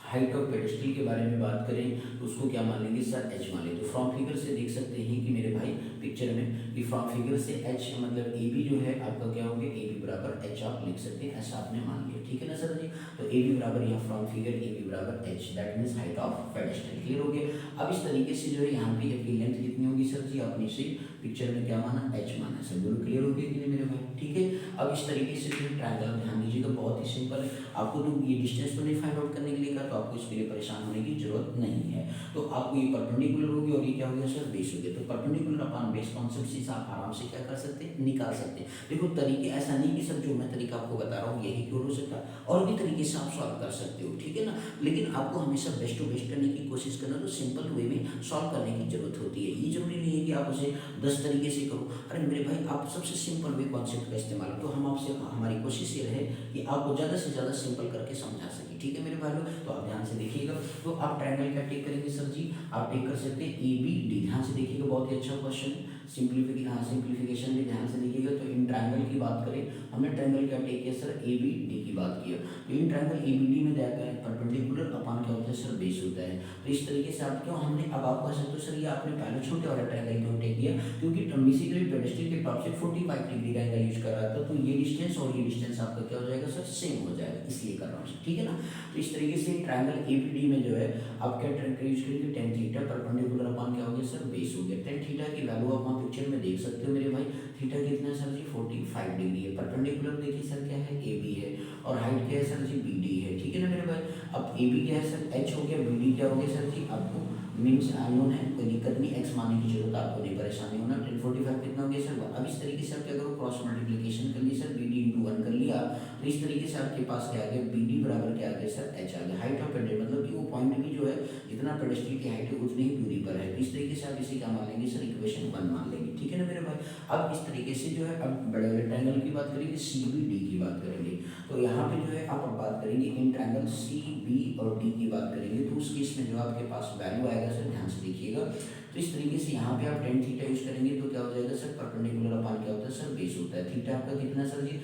हाइट ऑफ पेडिस्टल के बारे में बात करें तो उसको क्या मान लेंगे सर, एच मान लेंगे। तो फ्रॉम फिगर से देख सकते हैं कि मेरे भाई पिक्चर में कि फ्रॉम फिगर से एच मतलब ए बी जो है आपका क्या होंगे, ए बी बराबर एच आप लिख सकते हैं, ऐसा आपने मान लिया, ठीक है ना सर जी। तो ए बी बराबर यहाँ फ्रॉम फिगर ए बी बराबर H, that means height of pedestal, clear हो गया। अब इस तरीके से जो है यहाँ पे आपकी लेंथ कितनी होगी सर जी, आपने इसे पिक्चर में क्या माना, एच माना, सब बोलो क्लियर हो गया कि नहीं मेरे भाई, ठीक है। अब इस तरीके से जो ट्रायंगल ध्यान दीजिएगा, बहुत ही सिंपल है। आपको तो ये डिस्टेंस तो नहीं फाइंड आउट करने के लिए कहा, तो आपको इसके लिए परेशान होने की जरूरत नहीं है। तो आपको ये परपेंडिकुलर होगी और ये क्या हो गया सर, बेस हो गया। तो परपेंडिकुलर अपॉन बेस कॉन्सेप्ट से आप आराम से क्या कर सकते हैं, निकाल सकते हैं। देखो तरीके ऐसा नहीं कि सर जो मैं तरीका आपको बता रहा हूँ यही क्यों हो सकता, और भी तरीके से आप सॉल्व कर सकते हो, ठीक है ना। लेकिन आपको हमेशा बेस्ट टू बेस्ट करने की कोशिश करना, तो सिंपल वे में सॉल्व करने की जरूरत होती है। ये जरूरी नहीं है कि आप उसे 10 तरीके से करो। अरे मेरे भाई, आप सबसे सिंपल वे कॉन्सेप्ट का इस्तेमाल, तो हम आपसे, हमारी कोशिश ये रहे कि आपको ज़्यादा से ज़्यादा सिंपल करके समझा सके, ठीक है मेरे भाई लोग। तो आप ध्यान से देखिएगा। तो आप ट्रायंगल क्या टेक करेंगे सर जी, आप टेक कर सकते हैं ए बी डी, ध्यान से देखिएगा, बहुत ही अच्छा क्वेश्चन है। सिंप्लीफिकेशन भी ध्यान से देखिएगा। तो इन ट्रायंगल की बात करें, हमने ट्रायंगल क्या टेक किया सर, ए बी डी की बात किया। तो in triangle A B D में परपेंडिकुलर अपॉन क्या होता है सर, बेस होता है। तो इस तरीके से आप क्यों, हमने अब आपको ऐसा तो सर ये आपने पहले छोटे वाला ट्रायंगल क्यों टेक किया, क्योंकि बेसिकली पेडेस्टल के टॉप से 45 डिग्री का एंगल यूज कर रहा था, तो ये डिस्टेंस और ये डिस्टेंस आपका क्या हो जाएगा सर, सेम हो जाएगा, इसलिए कर रहा हूँ, ठीक है ना। तो इस तरीके से ट्रायंगल ए बी डी में जो है आप क्या ट्रायंगल यूज करेंगे, टेन थीटा परपेंडिकुलर अपॉन क्या हो गया सर, बेस हो गया। टेन थीटा की वैल्यू आप वहाँ पिक्चर में देख सकते हो मेरे भाई। थीटा कितना है सर जी, 45 डिग्री है। परपेंडिकुलर देखिए सर क्या है, ए बी है, और हाइट क्या है सर जी, बी डी है, ठीक है ना मेरे भाई। अब ए बी क्या है सर, एच हो गया, बी डी क्या हो गया सर जी, आपको मीन्स अननोन है, कोई दिक्कत नहीं, एक्स मानने की जरूरत आपको नहीं, परेशानी होना। 1045 कितना हो गया सर। अब इस तरीके से आप क्या करो, क्रॉस मल्टीप्लिकेशन कर लिया सर, बी डी इंटू 1 कर लिया। तो इस तरीके से आपके पास क्या आ गया, बी डी बराबर क्या आ गया सर, एच आ गया। हाइट ऑफ पेडेस्टल मतलब कि वो पॉइंट भी जो है जितना पेडेस्टल की हाइट है उतनी ही दूरी पर है। तो इस तरीके से आप इसे क्या मान लेंगे सर, इक्वेशन 1 मान लेंगे, ठीक है ना मेरे भाई। अब इस तरीके से जो है, अब बड़े बड़े ट्रायंगल की बात करेंगे, सी बी डी की बात करेंगे। तो यहाँ पे जो है आप बात करेंगे इन ट्रायंगल सी बी और डी की बात करेंगे। तो उस केस में जो आपके पास वैल्यू आएगा सर, ध्यान से देखिएगा। तो इस तरीके से यहाँ पे आप टेन थीटा यूज करेंगे तो क्या हो जाएगा सर, परपेंडिकुलर अपॉन क्या होता है सर, बेस होता है। थीटा आपका कितना सर जी,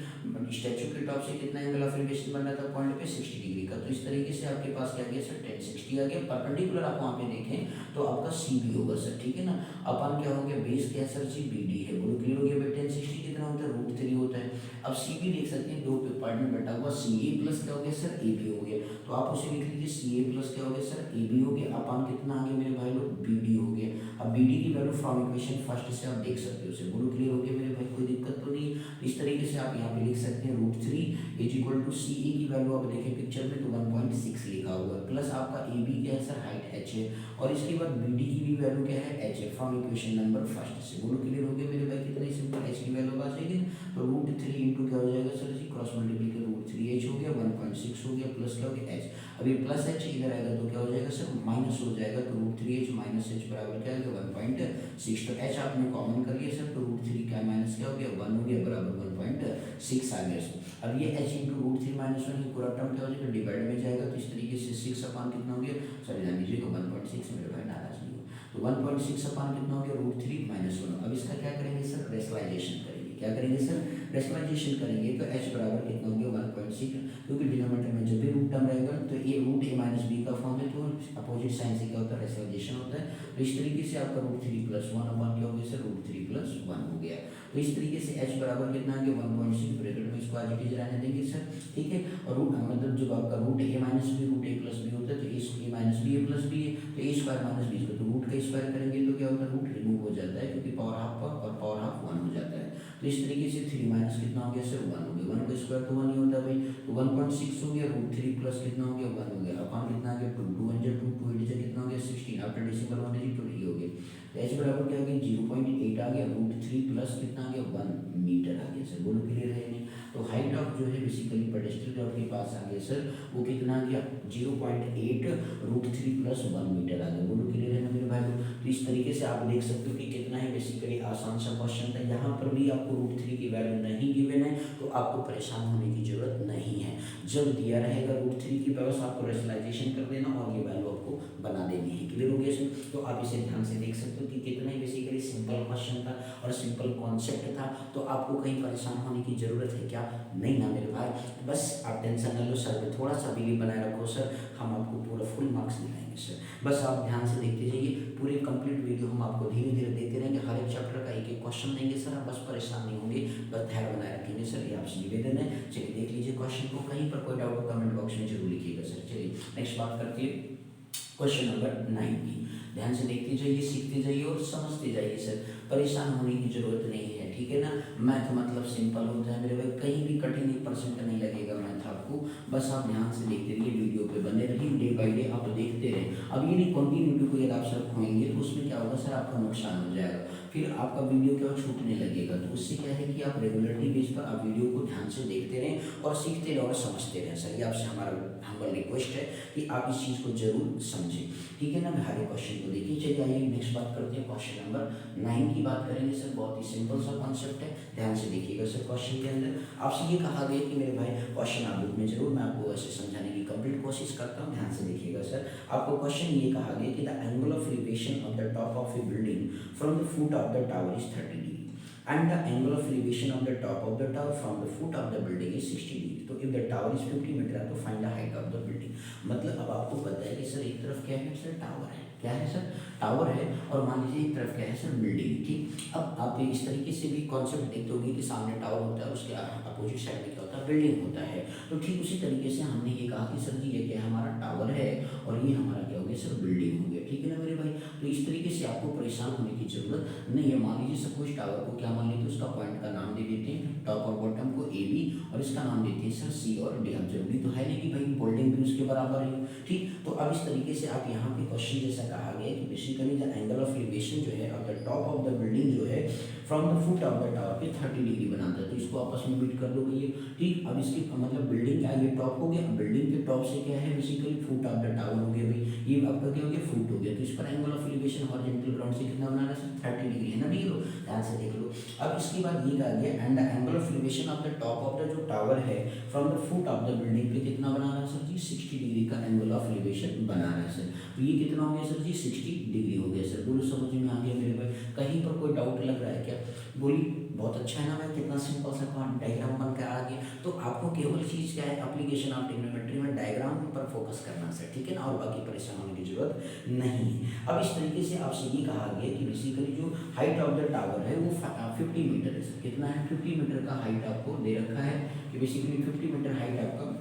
स्टैचू के टॉप से कितना एंगल ऑफ एलिवेशन बन रहा था पॉइंट पे, 60 डिग्री का। तो इस तरीके से आपके पास क्या आ गया सर, 1060 आ गया। परपेंडिकुलर आप वहाँ पे देखें तो आपका सी बी होगा सर, ठीक है ना। अपॉन क्या हो गया, बेस क्या सर जी, बी डी है। बोलो क्लियर हो गया भाई। 1060 कितना होता है, √3 होता है। अब सी बी देख सकते हैं, दो पार्ट में बैठा हुआ, सी ए प्लस क्या हो गया सर, ए बी हो गया। तो आप उसे लिख लीजिए, सी ए प्लस क्या हो गया सर, ए बी हो गया। अपॉन कितना आ गया मेरे भाई लोग, बी डी हो गया। अब बी डी की वैल्यू फ्रॉम इक्वेशन फर्स्ट से आप देख सकते हो उसे। बोलो क्लियर हो गया मेरे भाई, कोई दिक्कत तो नहीं। इस तरीके से आप यहाँ पे लिख सकते हैं, √3 इज इक्वल टू सी ए की वैल्यू आप देखें पिक्चर में तो 1.6 लिखा हुआ है, प्लस आपका ए बी क्या है सर, हाइट एच है, और इसके बाद बी डी की भी वैल्यू क्या है, एच है, फ्रॉम इक्वेशन नंबर फर्स्ट से। बोलो क्लियर हो गया मेरे भाई, कितना ही सिंपल, एच की वैल्यू आ जाएगी। तो √3 इंटू क्या हो जाएगा सर जी, क्रॉस मल्टीप्लिकेशन √3h हो गया, 1.6 हो गया, प्लस क्या हो गया एच। अब ये प्लस एच इधर आएगा तो क्या हो जाएगा सर, माइनस हो जाएगा। तो √3h माइनस एच बराबर क्या आएगा, 1.6। तो एच आपने कॉमन कर लिया सर, तो √3 क्या माइनस क्या हो गया, 1 हो गया, बराबर 1.6 आ गया सर। अब ये h इंटू √3 माइनस 1 ये पूरा टर्म क्या हो जाएगा, डिवाइड में जाएगा। तो इस तरीके से 6 अपॉन कितना हो गया सर, ध्यान दीजिएगा 1.6, मेरे भाई नाराज नहीं हो। तो 1.6 अपॉन कितना हो गया, √3 माइनस 1। अब इसका क्या करेंगे सर, रेशनलाइजेशन करेंगे। क्या करेंगे सर, रेशनलाइजेशन करेंगे। तो h बराबर कितना हो गया, 1.6, क्योंकि डिनोमिनेटर में जब भी रूट टर्म रहेगा तो ये √a माइनस बी का फॉर्म है, तो अपोजिट साइन से क्या होता है, रेशनलाइजेशन होता है। तो इस तरीके से आपका √3 + 1 अपॉन क्या हो गया सर, √3 + 1 हो गया। तो तो इस तरीके से h बराबर कितना आ गया 1.6, ब्रैकेट में इसको आज इट इज रहने देंगे सर, ठीक है। और रूट मतलब जब आपका root a minus B root a plus B होता है तो a minus B A plus B है, तो a square minus B square, तो रूट का स्क्वायर करेंगे तो क्या होता है, रूट रिमूव हो जाता है क्योंकि पावर हाफ और पावर हाफ 1 हो जाता है। तो इस तरीके से 3 माइनस कितना हो गया सर 1 हो गया, 1 का स्क्वायर तो 1 ही होता है भाई, तो 1.6 हो गया, रूट 3 प्लस कितना हो गया 1 हो गया, अपन कितना आ गया 2, 2 1 2 2 8 कितना हो गया 16, आफ्टर डेसिमल 1 डिजिट तो ये हो गया। तो h बराबर क्या आ गया 0.8 आ गया, रूट 3 प्लस कितना आ गया 1 मीटर आ गया सर, बोलो क्लियर है नहीं। तो हाइट ऑफ जो है बेसिकली पेडेस्ट्रियन जो आपके पास आ गया सर वो कितना आ गया 0.8 रूट 3 प्लस 1 मीटर आ गया, बोलो क्लियर है ना मेरे भाई। तो इस तरीके से आप देख सकते हो कि कितना ही बेसिकली आसान सा क्वेश्चन था। यहाँ पर भी आपको रूट 3 की वैल्यू नहीं गिवन है तो आपको परेशान होने की जरूरत नहीं है। जब दिया रहेगा रूट 3 की वैल्यू आपको रेशनलाइजेशन कर देना और ये वैल्यू आपको बना देनी है, क्लियर हो गया सर। तो आप इसे ध्यान से देख सकते हो कि कितना ही बेसिकली सिंपल क्वेश्चन था और सिंपल कॉन्सेप्ट था, तो आपको कहीं परेशान होने की जरूरत है क्या, नहीं ना मेरे भाई। बस आप टेंशन न लो, सर पे थोड़ा सा बिलीव बनाए रखो सर, हम आपको पूरा फुल मार्क्स दिलाएंगे सर। बस आप ध्यान से देखते जाइए, पूरे कंप्लीट वीडियो हम आपको धीरे धीरे देते रहेंगे, हर एक चैप्टर का एक एक क्वेश्चन देंगे सर, आप बस परेशान नहीं होंगे, बस धैर्य बनाए रखेंगे सर, ये आपसे निवेदन है। चलिए देख लीजिए क्वेश्चन को, कहीं पर कोई डाउट हो कमेंट बॉक्स में जरूर लिखिएगा सर। चलिए नेक्स्ट बात करते हैं क्वेश्चन नंबर 9 की। ध्यान से देखते जाइए, सीखते जाइए और समझते जाइए सर, परेशान होने की जरूरत नहीं है, ठीक है ना। मैथ मतलब सिंपल होता है मेरे भाई, कहीं भी कठिन 1% नहीं लगेगा मैथ आपको, बस आप ध्यान से देखते रहिए, वीडियो पे बने रहिए, डे बाई डे आप देखते रहें। अब ये नहीं कंटिन्यूटी को यदि आप सर खोएंगे तो उसमें क्या होगा सर, आपका नुकसान हो जाएगा, फिर आपका वीडियो क्या छूटने लगेगा। तो उससे क्या है कि आप रेगुलरली बेस पर आप वीडियो को ध्यान से देखते रहें और सीखते रहें और समझते रहें सर, ये आपसे हमारा हम्बल रिक्वेस्ट है कि आप इस चीज़ को जरूर समझें, ठीक है ना। हमारे क्वेश्चन को देखिए। चलिए आइए नेक्स्ट बात करते हैं, क्वेश्चन नंबर 9 की बात करेंगे सर। बहुत ही सिंपल सा कॉन्सेप्ट है, ध्यान से देखिएगा सर। क्वेश्चन के अंदर आपसे ये कहा गया कि मेरे भाई क्वेश्चन आप बुक में जरूर, मैं आपको ऐसे समझाने की कंप्लीट कोशिश करता हूँ, ध्यान से देखिएगा सर। आपको क्वेश्चन ये कहा गया कि the angle of elevation of the top of A building from the foot of the tower is 30 degree and the angle of elevation of the top of the tower from the foot of the building is 60 degree. तो if the tower is 50 metre तो find the height of the building। मतलब अब आपको पता है कि सर एक तरफ क्या है सर, टावर है, क्या है सर, टावर है, और मान लीजिए एक तरफ क्या है सर, बिल्डिंग, ठीक। अब आप इस तरीके से भी कॉन्सेप्ट देखते होंगे कि सामने टावर होता है, उसके अपोजिट साइड में क्या होता है, बिल्डिंग होता है। तो ठीक उसी तरीके से हमने ये कहा कि सर जी ये क्या है, हमारा टावर है और ये हमारा क्या हो गया सर, बिल्डिंग हो गया, ठीक है ना मेरे भाई। तो इस तरीके से आपको परेशान होने की जरूरत नहीं है। मान लीजिए सपोज टावर को क्या मान लेते हैं, उसका पॉइंट का नाम दे देते हैं, टॉप और बॉटम को ए बी, और इसका नाम देते हैं सर सी और डी। अब जरूरी तो है नहीं कि भाई बिल्डिंग भी उसके बराबर है, ठीक। तो अब इस तरीके से आप यहाँ पे क्वेश्चन जैसा कहा गया कि basically the angle of elevation जो है of the top of the building जो है from the foot of the tower पे 30 डिग्री बनाता है। तो इसको आपस में बीट कर दो भैया, ठीक। अब इसकी मतलब बिल्डिंग क्या, ये टॉप हो गया, बिल्डिंग के टॉप से क्या है basically foot of the tower हो गया भाई, ये आपका क्या हो गया, फुट हो गया। तो इस पर angle of elevation horizontal ground से कितना बनाना है, 30 डिग्री है ना, ठीक है। ध्यान से देख लो। अब इसके बाद ये कहा गया and the angle of elevation of the top of the जो टावर है from the foot of the building पे कितना बना रहा है सर जी, 60 डिग्री का एंगल ऑफ एलिवेशन बना रहा है सर। तो ये कितना हो गया सर जी, 60 डिग्री हो गया सर। बोलो समझ में आ गया मेरे भाई, कहीं पर कोई डाउट लग रहा है क्या, बोलिए। बहुत अच्छा है ना भाई, कितना सिंपल सा डायग्राम बनकर आ गया। तो आपको केवल चीज़ क्या है, एप्लीकेशन ऑफ ट्रिग्नोमेट्री में डायग्राम पर फोकस करना सर, ठीक है ना, और बाकी परेशान होने की जरूरत नहीं है। अब इस तरीके से आपसे ये कहा गया कि बेसिकली जो हाइट ऑफ द टावर है वो 50 मीटर है सर। कितना है, 50 मीटर का हाइट आपको दे रखा है कि बेसिकली 50 मीटर हाइट आपका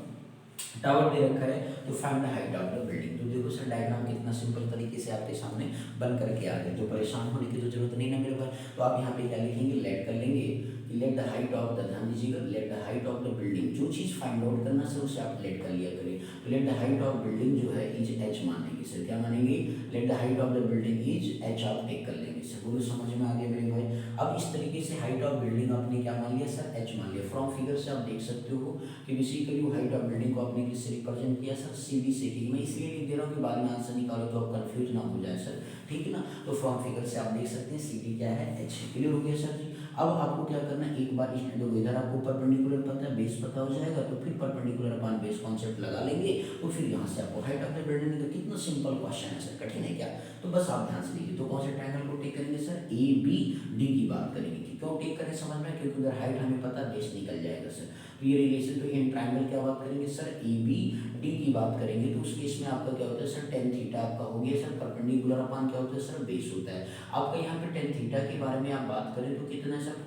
टावर दे रखा है। तो find the height of the building. तो देखो सर डायग्राम कितना सिंपल तरीके से आपके सामने बन करके आ गया, तो परेशान होने की तो जरूरत नहीं ना मेरे पास। तो आप यहाँ पे क्या लिखेंगे, लेट कर लेंगे, let the height of the, ध्यान दीजिएगा, let the height of the building, जो चीज़ फाइंड आउट करना सर उसे आप लेट कर लिया करें। तो let the height of building जो है इज एच मानेंगे सर, क्या मानेंगे, let the height of the building is H आप टेक कर लेंगे सर। बोलो समझ में आ गया मेरे भाई। अब इस तरीके से हाइट ऑफ बिल्डिंग आपने क्या मान लिया सर, एच मान लिया। फ्रॉम फिगर से आप देख सकते हो कि बेसिकली वो हाइट ऑफ बिल्डिंग को आपने किससे रिप्रेजेंट किया सर, सी बी से की। मैं इसलिए नहीं दे रहा हूँ कि बाद में आंसर निकालो तो आप कंफ्यूज ना हो जाए सर, ठीक है ना। तो फ्रॉम फिगर से आप देख सकते हैं सी बी क्या है, एच है। क्लियर हो गया सर जी। अब आपको क्या करना है, एक बार देखो इधर आपको परपेंडिकुलर पता है, बेस पता हो जाएगा, तो फिर परपेंडिकुलर अपॉन बेस कॉन्सेप्ट लगा लेंगे, तो फिर यहाँ से आपको हाइट ऑफ द बिल्डिंग का कितना सिंपल क्वेश्चन है सर, कठिन है क्या। तो बस आप ध्यान से देखिए। तो कौन से ट्रायंगल को टेक करेंगे सर, ए बी डी की बात करेंगे। क्यों टेक करें समझ में, क्योंकि उधर हाइट हमें पता है, बेस निकल जाएगा सर। तो ये रिलेशन, तो इन ट्रायंगल क्या बात करेंगे सर, ए बी डी की बात करेंगे। तो उस केस में आपका क्या होता है सर, टेन थीटा आपका हो गया सर, परपेंडिकुलर अपॉन क्या होता है सर, बेस होता है। आपका यहाँ पे टेन थीटा के बारे में आप बात करें तो कितना है सर,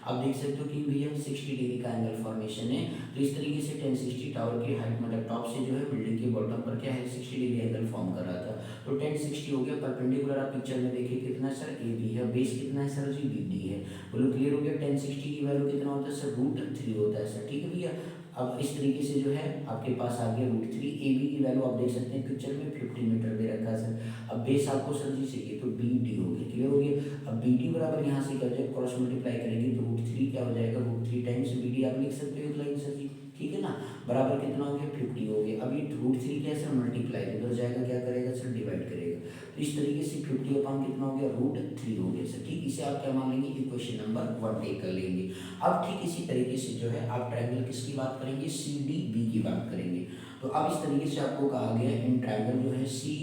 आप देख सकते हो कि भैया 60 डिग्री का एंगल फॉर्मेशन है। तो इस तरीके से 1060 टावर की हाइट मतलब टॉप से जो है बिल्डिंग के बॉटम पर क्या है 60 डिग्री एंगल फॉर्म कर रहा था। तो 1060 हो गया। परपेंडिकुलर आप पिक्चर में देखिए कितना है सर, ए बी है। बेस कितना है सर जी, बी डी है। बोलो क्लियर हो गया। 1060 की वैल्यू कितना होता है सर, √3 होता है सर, ठीक है भैया। अब इस तरीके से जो है आपके पास आ गया √3। ए बी की वैल्यू आप देख सकते हैं पिक्चर में 50 मीटर दे रखा है सर। अब बेस आपको सर जी चाहिए तो बी डी हो गया, क्लियर हो गया। अब बी डी बराबर यहाँ से कर जाए क्रॉस मल्टीप्लाई करेंगे तो √3 क्या हो जाएगा, √3 टाइम्स बी डी आप लिख सकते हो एक लाइन सर जी, ठीक है ना। बराबर कितना हो गया 50 हो गया। अब ये √3 क्या है सर, मल्टीप्लाई उधर जाएगा क्या करेगा सर, डिवाइड करेगा। तो इस तरीके से 50 अपॉन कितना हो गया, √3 हो गया सर, ठीक। इसे आप क्या मान लेंगे, इक्वेशन नंबर 1 टेक कर लेंगे। अब ठीक इसी तरीके से जो है आप ट्रायंगल किसकी बात करेंगे, सी डी बी की बात करेंगे। तो अब इस तरीके से आपको कहा गया इन ट्रायंगल जो है सी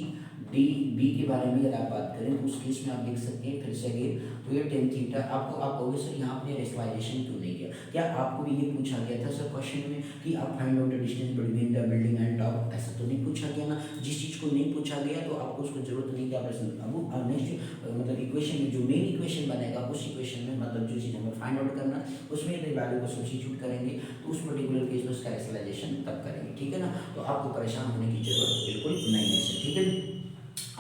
डी बी के बारे में अगर आप बात करें तो उस केस में आप देख सकते हैं फिर से अगेन। तो ये टेन थीटा आपको आप कहोगे सर यहाँ आपने रेशनलाइजेशन क्यों नहीं किया। क्या आपको भी ये पूछा गया था सर क्वेश्चन में कि आप find out the distance between the building and top, ऐसा तो नहीं पूछा गया ना। जिस चीज़ को नहीं पूछा गया तो आपको उसको जरूरत नहीं कि आप अब नेक्स्ट मतलब इक्वेशन में जो मेन इक्वेशन बनेगा उस इक्वेशन में मतलब जो चीज़ हमें फाइंड आउट करना उसमें यदि वैल्यू को सब्स्टिट्यूट करेंगे तो उस पर्टिकुलर केस में उसका रेशनलाइजेशन तब करेंगे, ठीक है ना। तो आपको परेशान होने की जरूरत बिल्कुल नहीं है सर, ठीक है।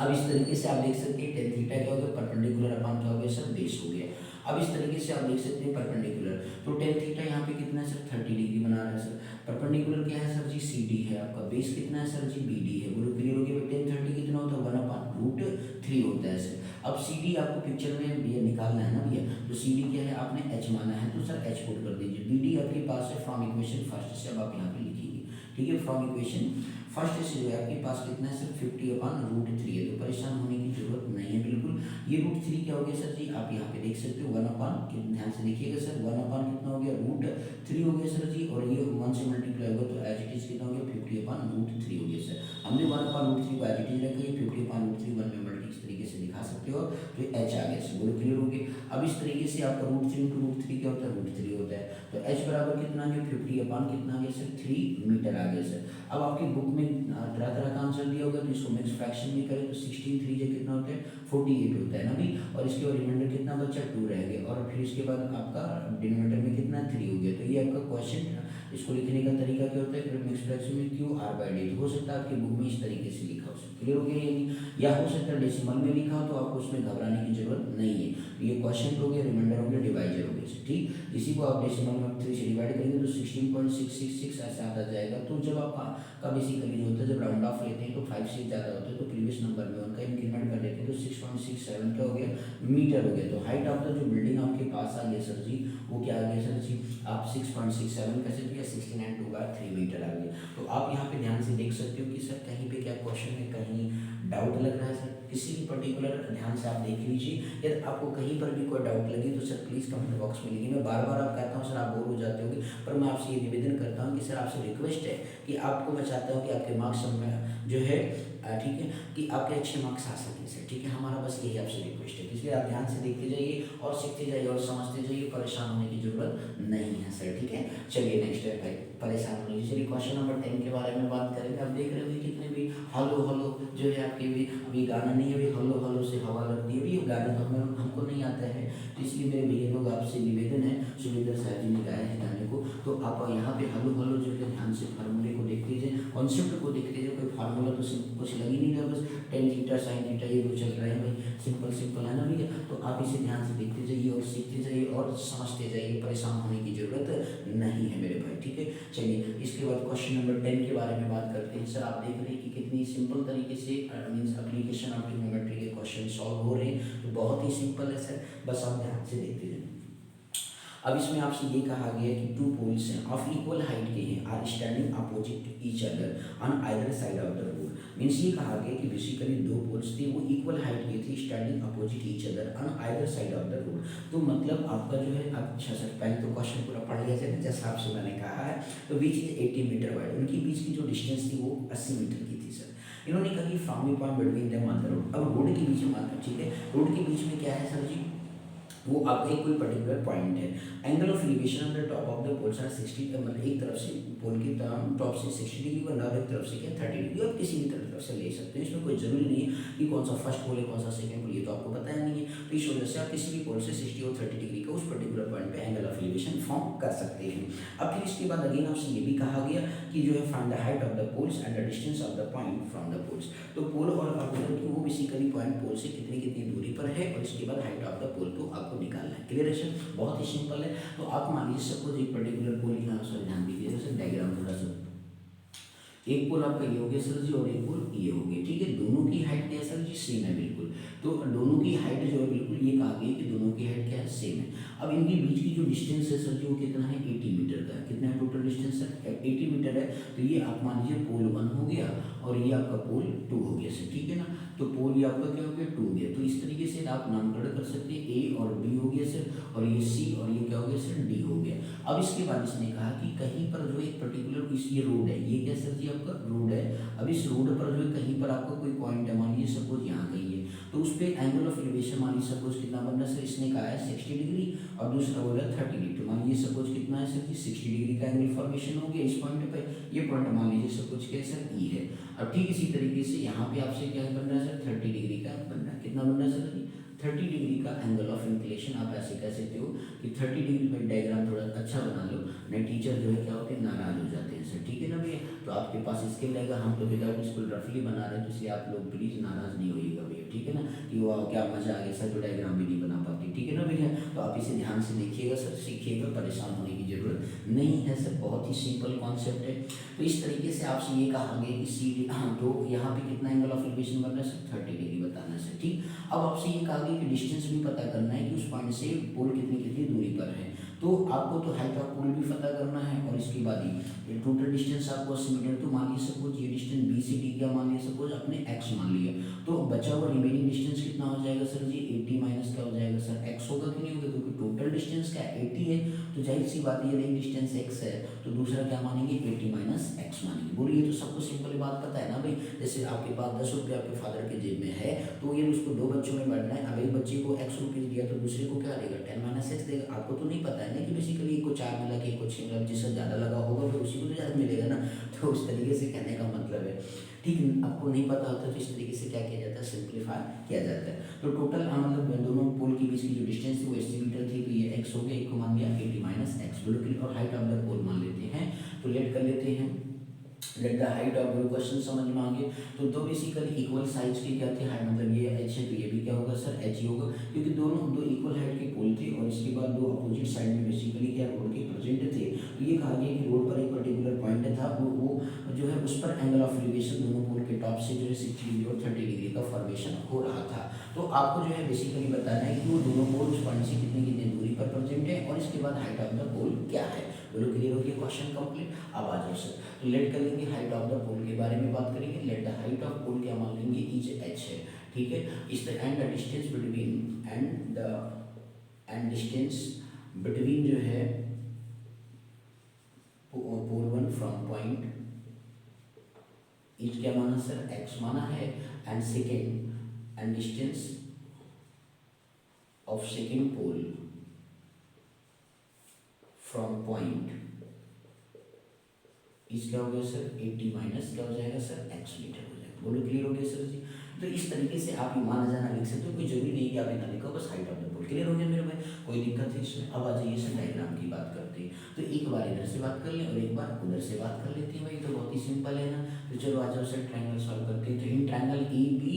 अब इस तरीके से आप देख सकते हैं टेन थीटा क्या हो गया, परपेंडिकुलर अपॉन क्या हो गया सर, बेस हो गया। अब इस तरीके से आप देख सकते हैं परपेंडिकुलर, तो टेन थीटा यहाँ पे कितना है सर, 30 डिग्री बना रहा है सर। परपेंडिकुलर क्या है सर जी, सी डी है आपका। बेस कितना है सर जी, बी डी है। बोलो क्लियर हो गया। 1030 कितना होता है, 1/√3 होता है सर। अब सी डी आपको पिक्चर में भैया निकालना है ना भैया, तो सी डी क्या है आपने एच माना है तो सर एच पुट कर दीजिए। बी डी आपके पास है फ्रॉम इक्वेशन फर्स्ट से, अब आप यहाँ पे लिखिए, ठीक है। फ्रॉम इक्वेशन फर्स्ट से जो है आपके पास कितना है सर, 50/√3 है। तो परेशान होने की जरूरत नहीं है बिल्कुल। ये √3 क्या हो गया सर जी, आप यहाँ पे देख सकते हो 1/, ध्यान से देखिएगा सर, 1/ कितना हो गया, √3 हो गया सर जी। और ये 1 से मल्टीप्लाई होगा तो एज इट इज कितना हो गया, 50/√3 हो गया सर। हमने 1/√3 को एज इट इज रखा, 50/√3 1 में मल्टी इस तरीके से दिखा सकते हो तो एच आ गया सर। बोलो क्लियर हो गया। अब इस तरीके से आपका √3 × √3 क्या होता है, √3 होता है। तो एच बराबर कितना आ गया, 50/ कितना आ गया सर, 3 मीटर आ गया सर। अब आपकी बुक में तरह तरह का आंसर दिया होगा तो इसको मिक्स फ्रैक्शन में करें तो 16 3 जे कितना होता है, 48 होता है ना भी। और इसके बाद रिमाइंडर कितना बचा, 2 रह गया। और फिर इसके बाद आपका डिनोमिनेटर में कितना 3 हो गया। तो ये आपका क्वेश्चन, इसको लिखने का तरीका क्या होता है, फिर मिक्स फ्रैक्शन में Q/D। तो हो सकता है आपकी बुक में इस तरीके से लिखा हो, क्लियर हो गया ये, या हो सकता है डेसिमल में लिखा हो तो आपको उसमें घबराने की जरूरत नहीं है। ये क्वेश्चन हो गया, रिमाइंडर हो गया, डिवाइजर हो गया, ठीक। इसी को आप डेसिमल में 3 से डिवाइड करेंगे तो 16.666 ऐसा आता जाएगा। तो जब आपका बेसिकली जो होता है जब राउंड ऑफ लेते हैं तो 5 से ज़्यादा होता है तो प्रीवियस नंबर में उनका इंक्रीमेंट कर देते हैं तो 6.67 क्या हो गया, मीटर हो गया। तो हाइट ऑफ द जो बिल्डिंग आपके पास आ गया सर जी वो क्या आ गया सर जी, आप 6.67 कैसे दिया, 16 and 2/3 मीटर आ गया। तो आप यहाँ पे ध्यान से देख सकते हो कि सर कहीं पे क्या क्वेश्चन में कहीं डाउट लग रहा है सर, किसी भी पर्टिकुलर ध्यान से आप देख लीजिए। यदि आपको कहीं पर भी कोई डाउट लगे तो सर प्लीज़ कमेंट बॉक्स में लिखिए। मैं बार बार आप कहता हूँ सर आप बोर हो जाते होंगे, पर मैं आपसे ये निवेदन करता हूँ कि सर आपसे रिक्वेस्ट है कि आपको मैं चाहता हूँ कि आपके मार्क्स में जो है ठीक है कि आपके अच्छे मार्क्स आ सकें सर, ठीक है। हमारा बस यही आपसे रिक्वेस्ट है, इसलिए आप ध्यान से देखते जाइए और सीखते जाइए और समझते जाइए, परेशान होने की जरूरत नहीं है सर, ठीक है। चलिए नेक्स्ट है भाई, परेशान होने की। चलिए क्वेश्चन नंबर 10 के बारे में बात करेंगे। आप देख रहे होंगे कितने भी हलो हलो जो है आपके भी अभी गाना नहीं है, अभी हलो हलो से हवा लगती है, अभी ये गाना तो हमको नहीं आता है। तो इसलिए मेरे भैया लोग आपसे निवेदन है, सुरेंद्र साहब जी ने गाया है गाने को, तो आप यहाँ पे हलो हलो जो है ध्यान से फार्मूले को देख लीजिए, कॉन्सेप्ट को देख लीजिए। कोई फार्मूला तो कुछ लग ही नहीं रहा, बस tan थीटा sin थीटा ये वो चल रहा है भाई, सिंपल सिंपल है ना भैया। तो आप इसे ध्यान से देखते जाइए और सीखते जाइए और समझते जाइए, परेशान होने की जरूरत नहीं है मेरे भाई, ठीक है। चलिए इसके बाद क्वेश्चन नंबर 10 के बारे में बात करते हैं। सर आप देख रहे हैं कि कितनी सिंपल तरीके से मीन्स एप्लीकेशन ऑफ ट्रिग्नोमेट्री के क्वेश्चन सॉल्व हो रहे हैं। तो बहुत ही सिंपल है सर, बस आप ध्यान से देखते जाइए। अब इसमें आपसे ये कहा गया कि 2 पोल्स हैं ऑफ इक्वल हाइट के हैं, are standing opposite each other on either side of the road. Means ये कहा गया कि बेसिकली 2 पोल्स थे, वो इक्वल हाइट के थे, standing opposite each other on either side of the road. तो मतलब आपका जो है, अच्छा सर पहले तो क्वेश्चन पूरा पढ़ लिया जाए, जैसा आपसे मैंने कहा है। तो बीच इज 80 मीटर वाइड, उनके बीच की जो डिस्टेंस थी वो 80 मीटर की थी सर। इन्होंने कहा कि from A point between them on the road. अब रोड के बीच में, ठीक है, रोड के बीच में क्या है सर जी, वो आपका एक कोई पर्टिकुलर पॉइंट है। Angle of elevation on the top of the poles are 60, मतलब एक तरफ से पोल की टॉप से 60 डिग्री और एक तरफ से क्या 30 डिग्री, आप किसी भी तरफ से ले सकते हैं। इसमें कोई जरूरी नहीं है कि कौन सा फर्स्ट पोल है कौन सा सेकंड पोल, ये तो आपको पता है नहीं है। तो इस वजह से आप किसी भी पोल से 60 और 30 डिग्री का उस पर्टिकुलर पॉइंट पे एंगल ऑफ इक्वेशन फॉर्म कर सकते हैं। अब फिर इसके बाद अगेन आपसे ये भी कहा गया कि जो है find the height of the poles and the distance of the point from the poles. तो पोल और आप बोले कि वो बेसिकली पॉइंट पोल से कितनी कितनी दूरी पर है और इसके बाद हाइट ऑफ द पोल को आपको निकालना है। क्लियर है सर, बहुत ही सिंपल है। तो आप मान लीजिए सपोज एक पर्टिकुलर पोल यहाँ सर ध्यान दीजिए, जैसे डायग्राम थोड़ा सा, एक पोल आपका ये हो गया सर जी और एक पोल ये हो गया, ठीक है। दोनों की हाइट क्या है सर जी, सेम है बिल्कुल। तो दोनों की हाइट जो है बिल्कुल ये कहा गया कि दोनों की हाइट क्या है, सेम है। अब इनके बीच की जो डिस्टेंस है सर जी वो कितना है, 80 मीटर का है। कितना है टोटल डिस्टेंस सर, 80 मीटर है। तो ये आप मान लीजिए पोल 1 हो गया और ये आपका पोल 2 हो गया सर, ठीक है ना। तो पोल ये आपका क्या हो गया, 2 हो गया। तो इस तरीके से आप नामकरण कर सकते हैं, ए और बी हो गया सर, और ये सी और ये क्या हो गया सर, डी हो गया। अब इसके बाद इसने कहा कि कहीं पर जो एक पर्टिकुलर इस ये रोड है, ये क्या सर जी आपका रोड है। अब इस रोड पर जो है कहीं पर आपका कोई पॉइंट है, मान लीजिए सपोज यहाँ कहीं है, तो उस पर एंगल ऑफ एलिवेशन मान लीजिए सपोज कितना बन रहा है सर, इसने कहा है 60 डिग्री और दूसरा बोल रहा है 30 डिग्री। मान लीजिए सपोज कितना है सर जी, 60 डिग्री का एंगल फॉर्मेशन हो गया इस पॉइंट पे। ये पॉइंट मान लीजिए सपोज क्या है सर, ई है। अब ठीक इसी तरीके से यहाँ पे आपसे क्या बन रहा है सर, 30 डिग्री का बन रहा है। कितना बन रहा है सर जी, 30 डिग्री का एंगल ऑफ इंक्लिनेशन। आप ऐसे कह सकते हो कि 30 डिग्री में डायग्राम थोड़ा अच्छा बना लो, नहीं टीचर जो है क्या होते हैं, नाराज हो जाते हैं सर, ठीक है ना भैया। तो आपके पास स्केल रहेगा, हम तो विदाउट स्कूल रफली बना रहे हैं, तो इसलिए आप लोग प्लीज़ नाराज नहीं होइएगा भैया, ठीक है ना। कि वो क्या मजा आ गया सर, जो डायग्राम भी नहीं बना पाती, ठीक है ना भैया। तो आप इसे ध्यान से देखिएगा सर, सीखिएगा, परेशान होने की जरूरत नहीं है सर, बहुत ही सिंपल कॉन्सेप्ट है। तो इस तरीके से आपसे ये कहा गया कि सी डी, हाँ, तो यहाँ पे कितना एंगल ऑफ एलिवेशन बन रहा है सर, 30 डिग्री बताना है सर, ठीक। अब आपसे ये कहा गया कि डिस्टेंस भी पता करना है कि उस पॉइंट से पोल कितनी कितनी दूरी पर है। तो आपको तो हाइट ऑफ पोल भी पता करना है और इसके बाद ये टोटल डिस्टेंस आपको 80 मीटर। तो मान लीजिए सपोज ये डिस्टेंस बी से डी क्या मान लिया, सपोज अपने एक्स मान लिया, तो बचा हुआ रिमेनिंग डिस्टेंस कितना हो जाएगा सर जी, 80 माइनस क्या हो जाएगा सर, एक्स होगा कि नहीं होगा, क्योंकि टोटल डिस्टेंस क्या 80 है। तो जाहिर सी बात है, ये डिस्टेंस एक्स है तो दूसरा क्या मानेंगे, 80 माइनस एक्स मानेंगे। बोलिए, तो सबको सिंपल बात पता है ना भाई। जैसे आपके पास 10 रुपये आपके फादर के जेब में है, तो ये उसको 2 बच्चों में बांटना है। अब एक बच्चे को एक्स रुपीज़ दिया तो दूसरे को क्या देगा, 10 माइनस एक्स देगा। आपको तो नहीं पता है ना कि बेसिकली एक को 4 मिला कि एक को 6 मिला, जिससे ज़्यादा लगा होगा फिर उसी को तो ज़्यादा मिलेगा ना। तो उस तरीके से कहने का मतलब है, ठीक है। आपको नहीं पता होता तो इस तरीके से क्या किया जाता है, सिंप्लीफाई किया जाता है। तो टोटल मतलब दोनों पोल के बीच की जो डिस्टेंस थी वो 80 मीटर थी, तो ये एक्स हो गया, एक को मान लिया 80 माइनस एक्स, और हाइट ऑफ द पोल मान लेते हैं। तो लेट कर लेते हैं, let the height of the question समझ में आ गया। तो दो बेसिकली इक्वल साइज के क्या थे, हाइट मतलब ये एच है तो ये भी क्या होगा सर, एच ही होगा, क्योंकि दोनों दो इक्वल हाइट के पोल थे और इसके बाद दो अपोजिट साइड में बेसिकली क्या रोड के प्रेजेंट थे। तो ये कहा गया कि रोड पर एक पर्टिकुलर पॉइंट था, वो जो है उस पर एंगल ऑफ एलिवेशन दोनों पोल के टॉप से जो है 60 डिग्री और 30 डिग्री का फॉर्मेशन हो रहा था। तो आपको जो है बेसिकली बताना है कि वो दोनों पोल उस पॉइंट से कितनी कितनी दूरी पर प्रेजेंट है और इसके बाद हाइट ऑफ द पोल क्या है। बोलो, क्लियर हो गया क्वेश्चन कंप्लीट। अब आ जाओ सर, तो लेट कर लेंगे हाइट ऑफ द पोल के बारे में बात करेंगे। लेट द हाइट ऑफ पोल क्या मान लेंगे, इज एच है, ठीक है। इस and the distance between and distance between जो है पोल 1 फ्रॉम पॉइंट इज क्या माना सर, एक्स माना है। And second and distance of second pole from point is क्या हो गया सर, 80 माइनस क्या हो जाएगा सर, एक्स मीटर हो जाएगा। बोलो, क्लियर हो गया सर जी। तो इस तरीके से आप ये माना जाना लिख सकते हो, कोई जरूरी नहीं कि आप इतना लिखो, बस height of the pole. Clear हो गया मेरे भाई, कोई दिक्कत है इसमें। अब आ जाइए सर डायग्राम की बात करते हैं। तो एक बार इधर से बात कर लें और एक बार उधर से बात कर लेते हैं भाई, तो बहुत ही सिंपल है ना। तो चलो आ जाओ सर ट्रायंगल सॉल्व करते हैं। तो in triangle A B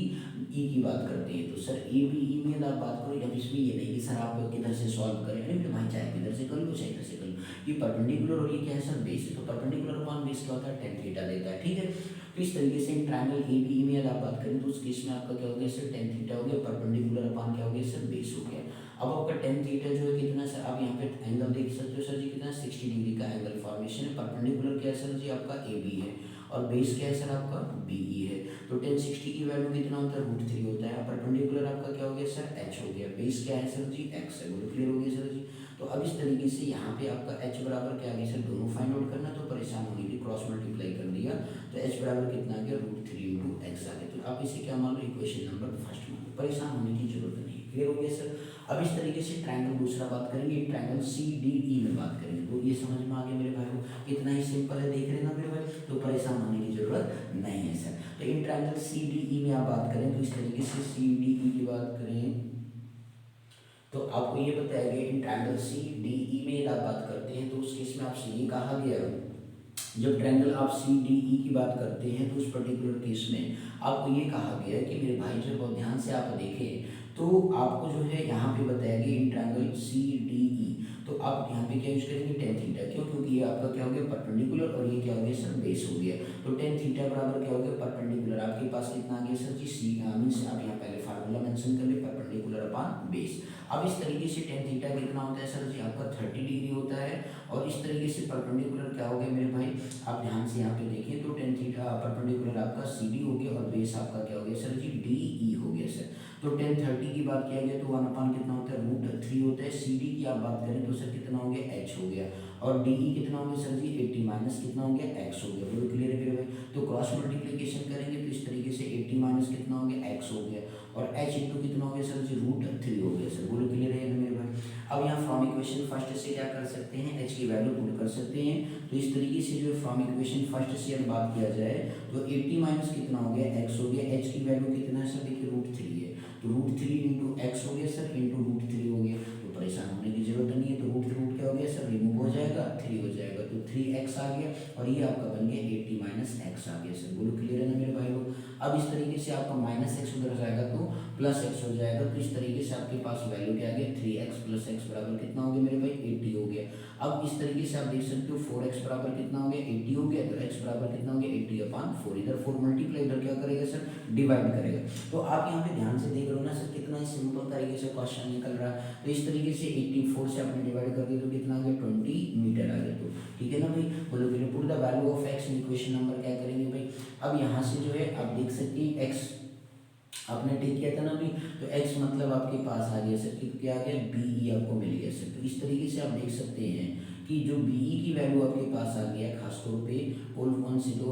E की बात करते हैं। तो सर ए बी ई में आप बात करो, अब इसमें ये नहीं कि सर आप किधर से सॉल्व करें, नहीं भाई, चाहे इधर से कर लो चाहे इधर से कर लो। ये परपेंडिकुलर और ये क्या है सर, बेस है। तो परपेंडिकुलर अपॉन बेस क्या होता है, tan थीटा देता है, ठीक है। तो इस तरीके से इन ट्रायंगल ए बी ई में आप बात करें तो उस केस में आपका क्या हो गया सर, tan थीटा हो गया, परपेंडिकुलर अपॉन क्या हो गया सर, बेस हो गया। अब आपका tan थीटा जो है कितना सर, आप यहाँ पे एंगल देख सकते हो सर जी, कितना 60 डिग्री का एंगल फॉर्मेशन है। परपेंडिकुलर क्या है सर जी आपका ए बी है और बेस क्या है सर आपका बी ई है। तो tan 60 की वैल्यू कितना होता है, √3 होता है। परपेंडिकुलर आपका क्या हो गया सर, h हो गया, बेस क्या है सर जी, x है। बोलो, क्लियर हो गया सर जी। तो अब इस तरीके से यहाँ पे आपका h बराबर क्या आ गया सर, दोनों फाइंड आउट करना, तो परेशान होने की क्रॉस मल्टीप्लाई कर दिया तो h बराबर कितना आ गया, √3 × x आ गया। तो आप इसे क्या मान लो, इक्वेशन नंबर फर्स्ट मान लो, परेशान होने की जरूरत नहीं है। क्लियर हो गया सर। अब इस तरीके से ट्रायंगल दूसरा बात करेंगे, ट्रायंगल सी डी ई में बात करेंगे। तो ये समझ में आ गया मेरे भाई, कितना ही सिंपल है, देख रहे ना मेरे भाई, तो परेशान होने की जरूरत नहीं है सर। तो in triangle C D E में आप बात करें तो इस तरीके से सी डी ई की बात करें तो आपको ये बताया गया in triangle C D E में यदि आप बात करते हैं तो उस केस में आपसे ये कहा गया, जब ट्रायंगल आप सी डी ई की बात करते हैं तो उस पर्टिकुलर केस में आपको ये कहा गया है कि मेरे भाई जब बहुत ध्यान से आप देखें तो आपको जो है यहाँ पे बताया गया in triangle C D E, तो आप यहाँ पे क्या यूज करेंगे टेन थीटा, क्यों, क्योंकि ये आपका क्या हो गया परपेंडिकुलर और ये क्या हो गया सर बेस हो गया। तो टेन थीटा बराबर क्या हो गया परपेंडिकुलर, आपके पास कितना आ गया सर जी सी मीन्स आप यहाँ पहले फार्मूला मेंशन कर ले परपेंडिकुलर अपॉन बेस। अब इस तरीके से टेन थीटा कितना होता है सर जी आपका 30 डिग्री होता है, और इस तरीके से परपेंडिकुलर क्या हो गया मेरे भाई, आप ध्यान से यहाँ पे देखें तो टेन थीटा परपेंडिकुलर आपका सी डी हो गया और बेस आपका क्या हो गया सर जी डी ई हो गया सर। तो 1030 की बात किया गया तो 1/, कितना होता है √3 होता है। सी डी की आप बात करें तो सर कितना हो गया h हो गया, और डी ई कितना हो गया सर जी 80 माइनस कितना हो गया x हो गया। बोलो क्लियर है मेरे भाई। तो क्रॉस मल्टीप्लिकेशन करेंगे तो इस तरीके से 80 माइनस कितना हो गया x हो गया, और h इंटू कितना हो गया सर जी √3 हो गया सर। बोलो क्लियर है मेरे भाई। अब यहाँ फ्रॉम इक्वेशन फर्स्ट से क्या कर सकते हैं h की वैल्यू पुट कर सकते हैं। तो इस तरीके से जो फ्रॉम इक्वेशन फर्स्ट से अगर बात किया जाए तो 80 माइनस कितना हो गया x हो गया, h की वैल्यू कितना है सर देखिए √3 है, तो √3 इंटू एक्स हो गया सर इंटू √3 हो गया। तो परेशान होने की जरूरत नहीं है, तो रूट क्या हो गया सर रिमूव हो जाएगा 3 हो जाएगा, तो 3x आ गया और ये आपका बन गया 80 माइनस एक्स आ गया सर। बोलो क्लियर है ना मेरे भाई लोग। अब इस तरीके से आपका माइनस एक्स उधर जाएगा तो प्लस एक्स हो जाएगा, तो इस तरीके से आपके पास वैल्यू क्या आ गया 3x प्लस एक्स बराबर कितना हो गया मेरे भाई 80 हो गया। अब इस तरीके से आप देख सकते हो 4x बराबर कितना हो गया 80 हो गया, तो x बराबर कितना हो गया 80/4, इधर 4 मल्टीप्लाई इधर क्या करेगा सर डिवाइड करेगा। तो आप यहाँ पे ध्यान से देख रहे हो ना सर कितना ही सिंपल तरीके से क्वेश्चन निकल रहा है। तो इस तरीके से 84 से आपने डिवाइड कर दिया तो कितना आ गया 20 मीटर आ गया। तो ठीक है ना भाई, बोलो कि put the value of x in equation number क्या करेंगे भाई। अब यहाँ से जो है आप देख सकते हैं x आपने टेक किया था ना अभी, तो x मतलब आपके पास आ गया सर कि क्या आ गया बी ई आपको मिल गया सर। तो इस तरीके से आप देख सकते हैं कि जो बी ई की वैल्यू आपके पास आ गया खासतौर पे पोल 1 से 2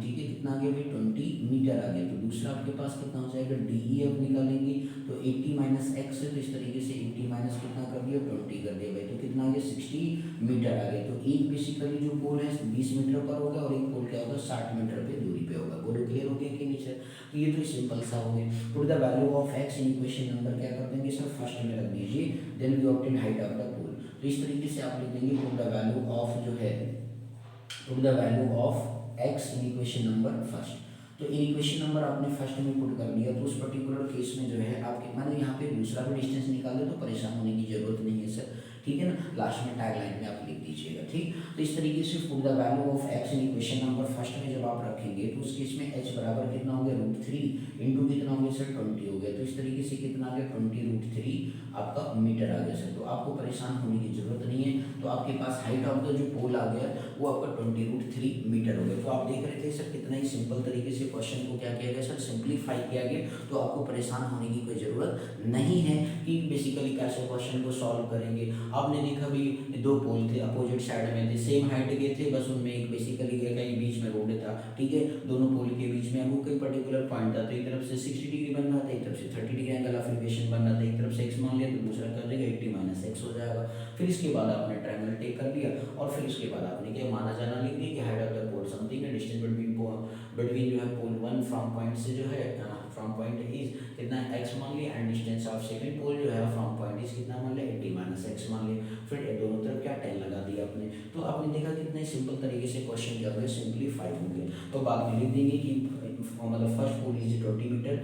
ठीक है कितना आ गया भाई 20 मीटर आ गया। तो दूसरा आपके पास कितना हो जाएगा डी ई आप निकालेंगे तो 80 माइनस एक्स है, तो इस तरीके से 80 माइनस कितना कर दिया 20 कर दिया भाई, तो कितना आ गया 60 मीटर आ गया। तो एक बेसिकली जो पोल है 20 मीटर पर होगा और एक पोल क्या होगा 60 मीटर पे दूरी पे होगा। बोलो क्लियर हो गया कि नहीं सर। तो ये तो सिंपल सा हो गया। Put the value of x in equation number क्या कर देंगे सर फर्स्ट में रख दीजिए, then we obtain height of the pole. तो इस तरीके से आप लिख देंगे पुट द वैल्यू ऑफ जो है put the value of x in equation number first. तो इन इक्वेशन नंबर आपने फर्स्ट में पुट कर लिया, तो उस पर्टिकुलर केस में जो है आपके माने यहाँ पे दूसरा भी डिस्टेंस निकाल दे तो परेशान होने की जरूरत नहीं है सर, ठीक है ना। लास्ट में टैग लाइन में आप लिख दीजिएगा ठीक। तो इस तरीके से put the value of x in equation number first में जब आप रखेंगे तो उस केस में h बराबर कितना हो गया √3 इंटू कितना हो गया सर 20 हो गया। तो इस तरीके से कितना आ गया 20√3 आपका मीटर आ गया सर। तो आपको परेशान होने की जरूरत नहीं है। तो आपके पास हाइट ऑफ द जो पोल आ गया वो आपका 20√3 मीटर हो गया। तो आप देख रहे थे सर कितना ही सिंपल तरीके से क्वेश्चन को क्या किया गया सर सिंप्लीफाई किया गया। तो आपको परेशान होने की कोई जरूरत नहीं है कि बेसिकली कैसे क्वेश्चन को सॉल्व करेंगे। आपने देखा भी दो पोल थे अपोजिट साइड में थे, सेम हाइट के थे, बस उनमें एक बेसिकली कहीं बीच में रोड था, ठीक है, दोनों पोल के बीच में वो कोई पर्टिकुलर पॉइंट था, तो एक तरफ से 60 डिग्री बन रहा था, एक तरफ से 30 डिग्री एंगल ऑफ इक्वेशन बन रहा था, एक तरफ से x मान लिया तो दूसरा कर देगा 80 माइनस एक्स हो जाएगा। फिर इसके बाद आपने ट्रायंगल टेक कर लिया और फिर इसके बाद आपने क्या माना जाना लिख दिया कि height of the pole something है, डिस्टेंस बिटवीन जो है पोल 1 फ्रॉम पॉइंट से जो है फ्रॉम पॉइंट इज कितना x मान लिया, and distance of second pole जो है फ्रॉम पॉइंट इज कितना मान लिया 80 माइनस एक्स मान लिया। फिर दोनों तरफ क्या 10 लगा दिया आपने। तो आपने देखा कितने सिंपल तरीके से क्वेश्चन क्या हो गया सिंप्लीफाई हो गया। तो बाद में लिख देंगे कि मतलब first pole is 20 metre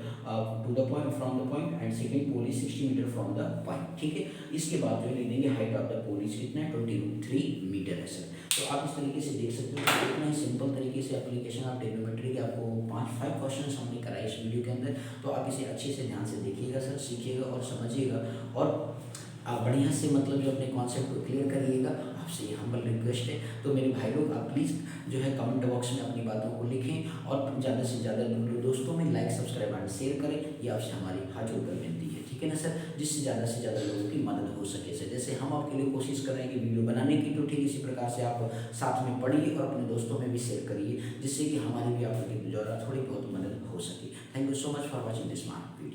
to the point from the point and second pole is 60 metre from the point, ठीक है। इसके बाद जो लिख देंगे height of the pole is कितना है 20√3 मीटर है सर। तो आप इस तरीके से देख सकते हो कि कितना ही सिंपल तरीके से एप्लीकेशन ऑफ ट्रिग्नोमेट्री के आपको 5 क्वेश्चन हमने कराए इस वीडियो के अंदर। तो आप इसे अच्छे से ध्यान से देखिएगा सर, सीखिएगा और समझिएगा और आप बढ़िया से मतलब जो अपने कॉन्सेप्ट को क्लियर करिएगा। आपसे ये हम्बल रिक्वेस्ट है। तो मेरे भाई लोग आप प्लीज़ जो है कमेंट बॉक्स में अपनी बातों को लिखें और ज़्यादा से ज़्यादा दोस्तों में लाइक सब्सक्राइब एंड शेयर करें। ये आपसे हमारी हाथ जोड़कर विनती है, ठीक है ना सर, जिससे ज़्यादा से ज़्यादा लोगों की मदद हो सके सर। जैसे हम आपके लिए कोशिश कर रहे हैं कि वीडियो बनाने की, तो ठीक इसी प्रकार से आप साथ में पढ़िए और अपने दोस्तों में भी शेयर करिए, जिससे कि हमारी भी आपके द्वारा थोड़ी बहुत मदद हो सके। Thank you so much for watching this video.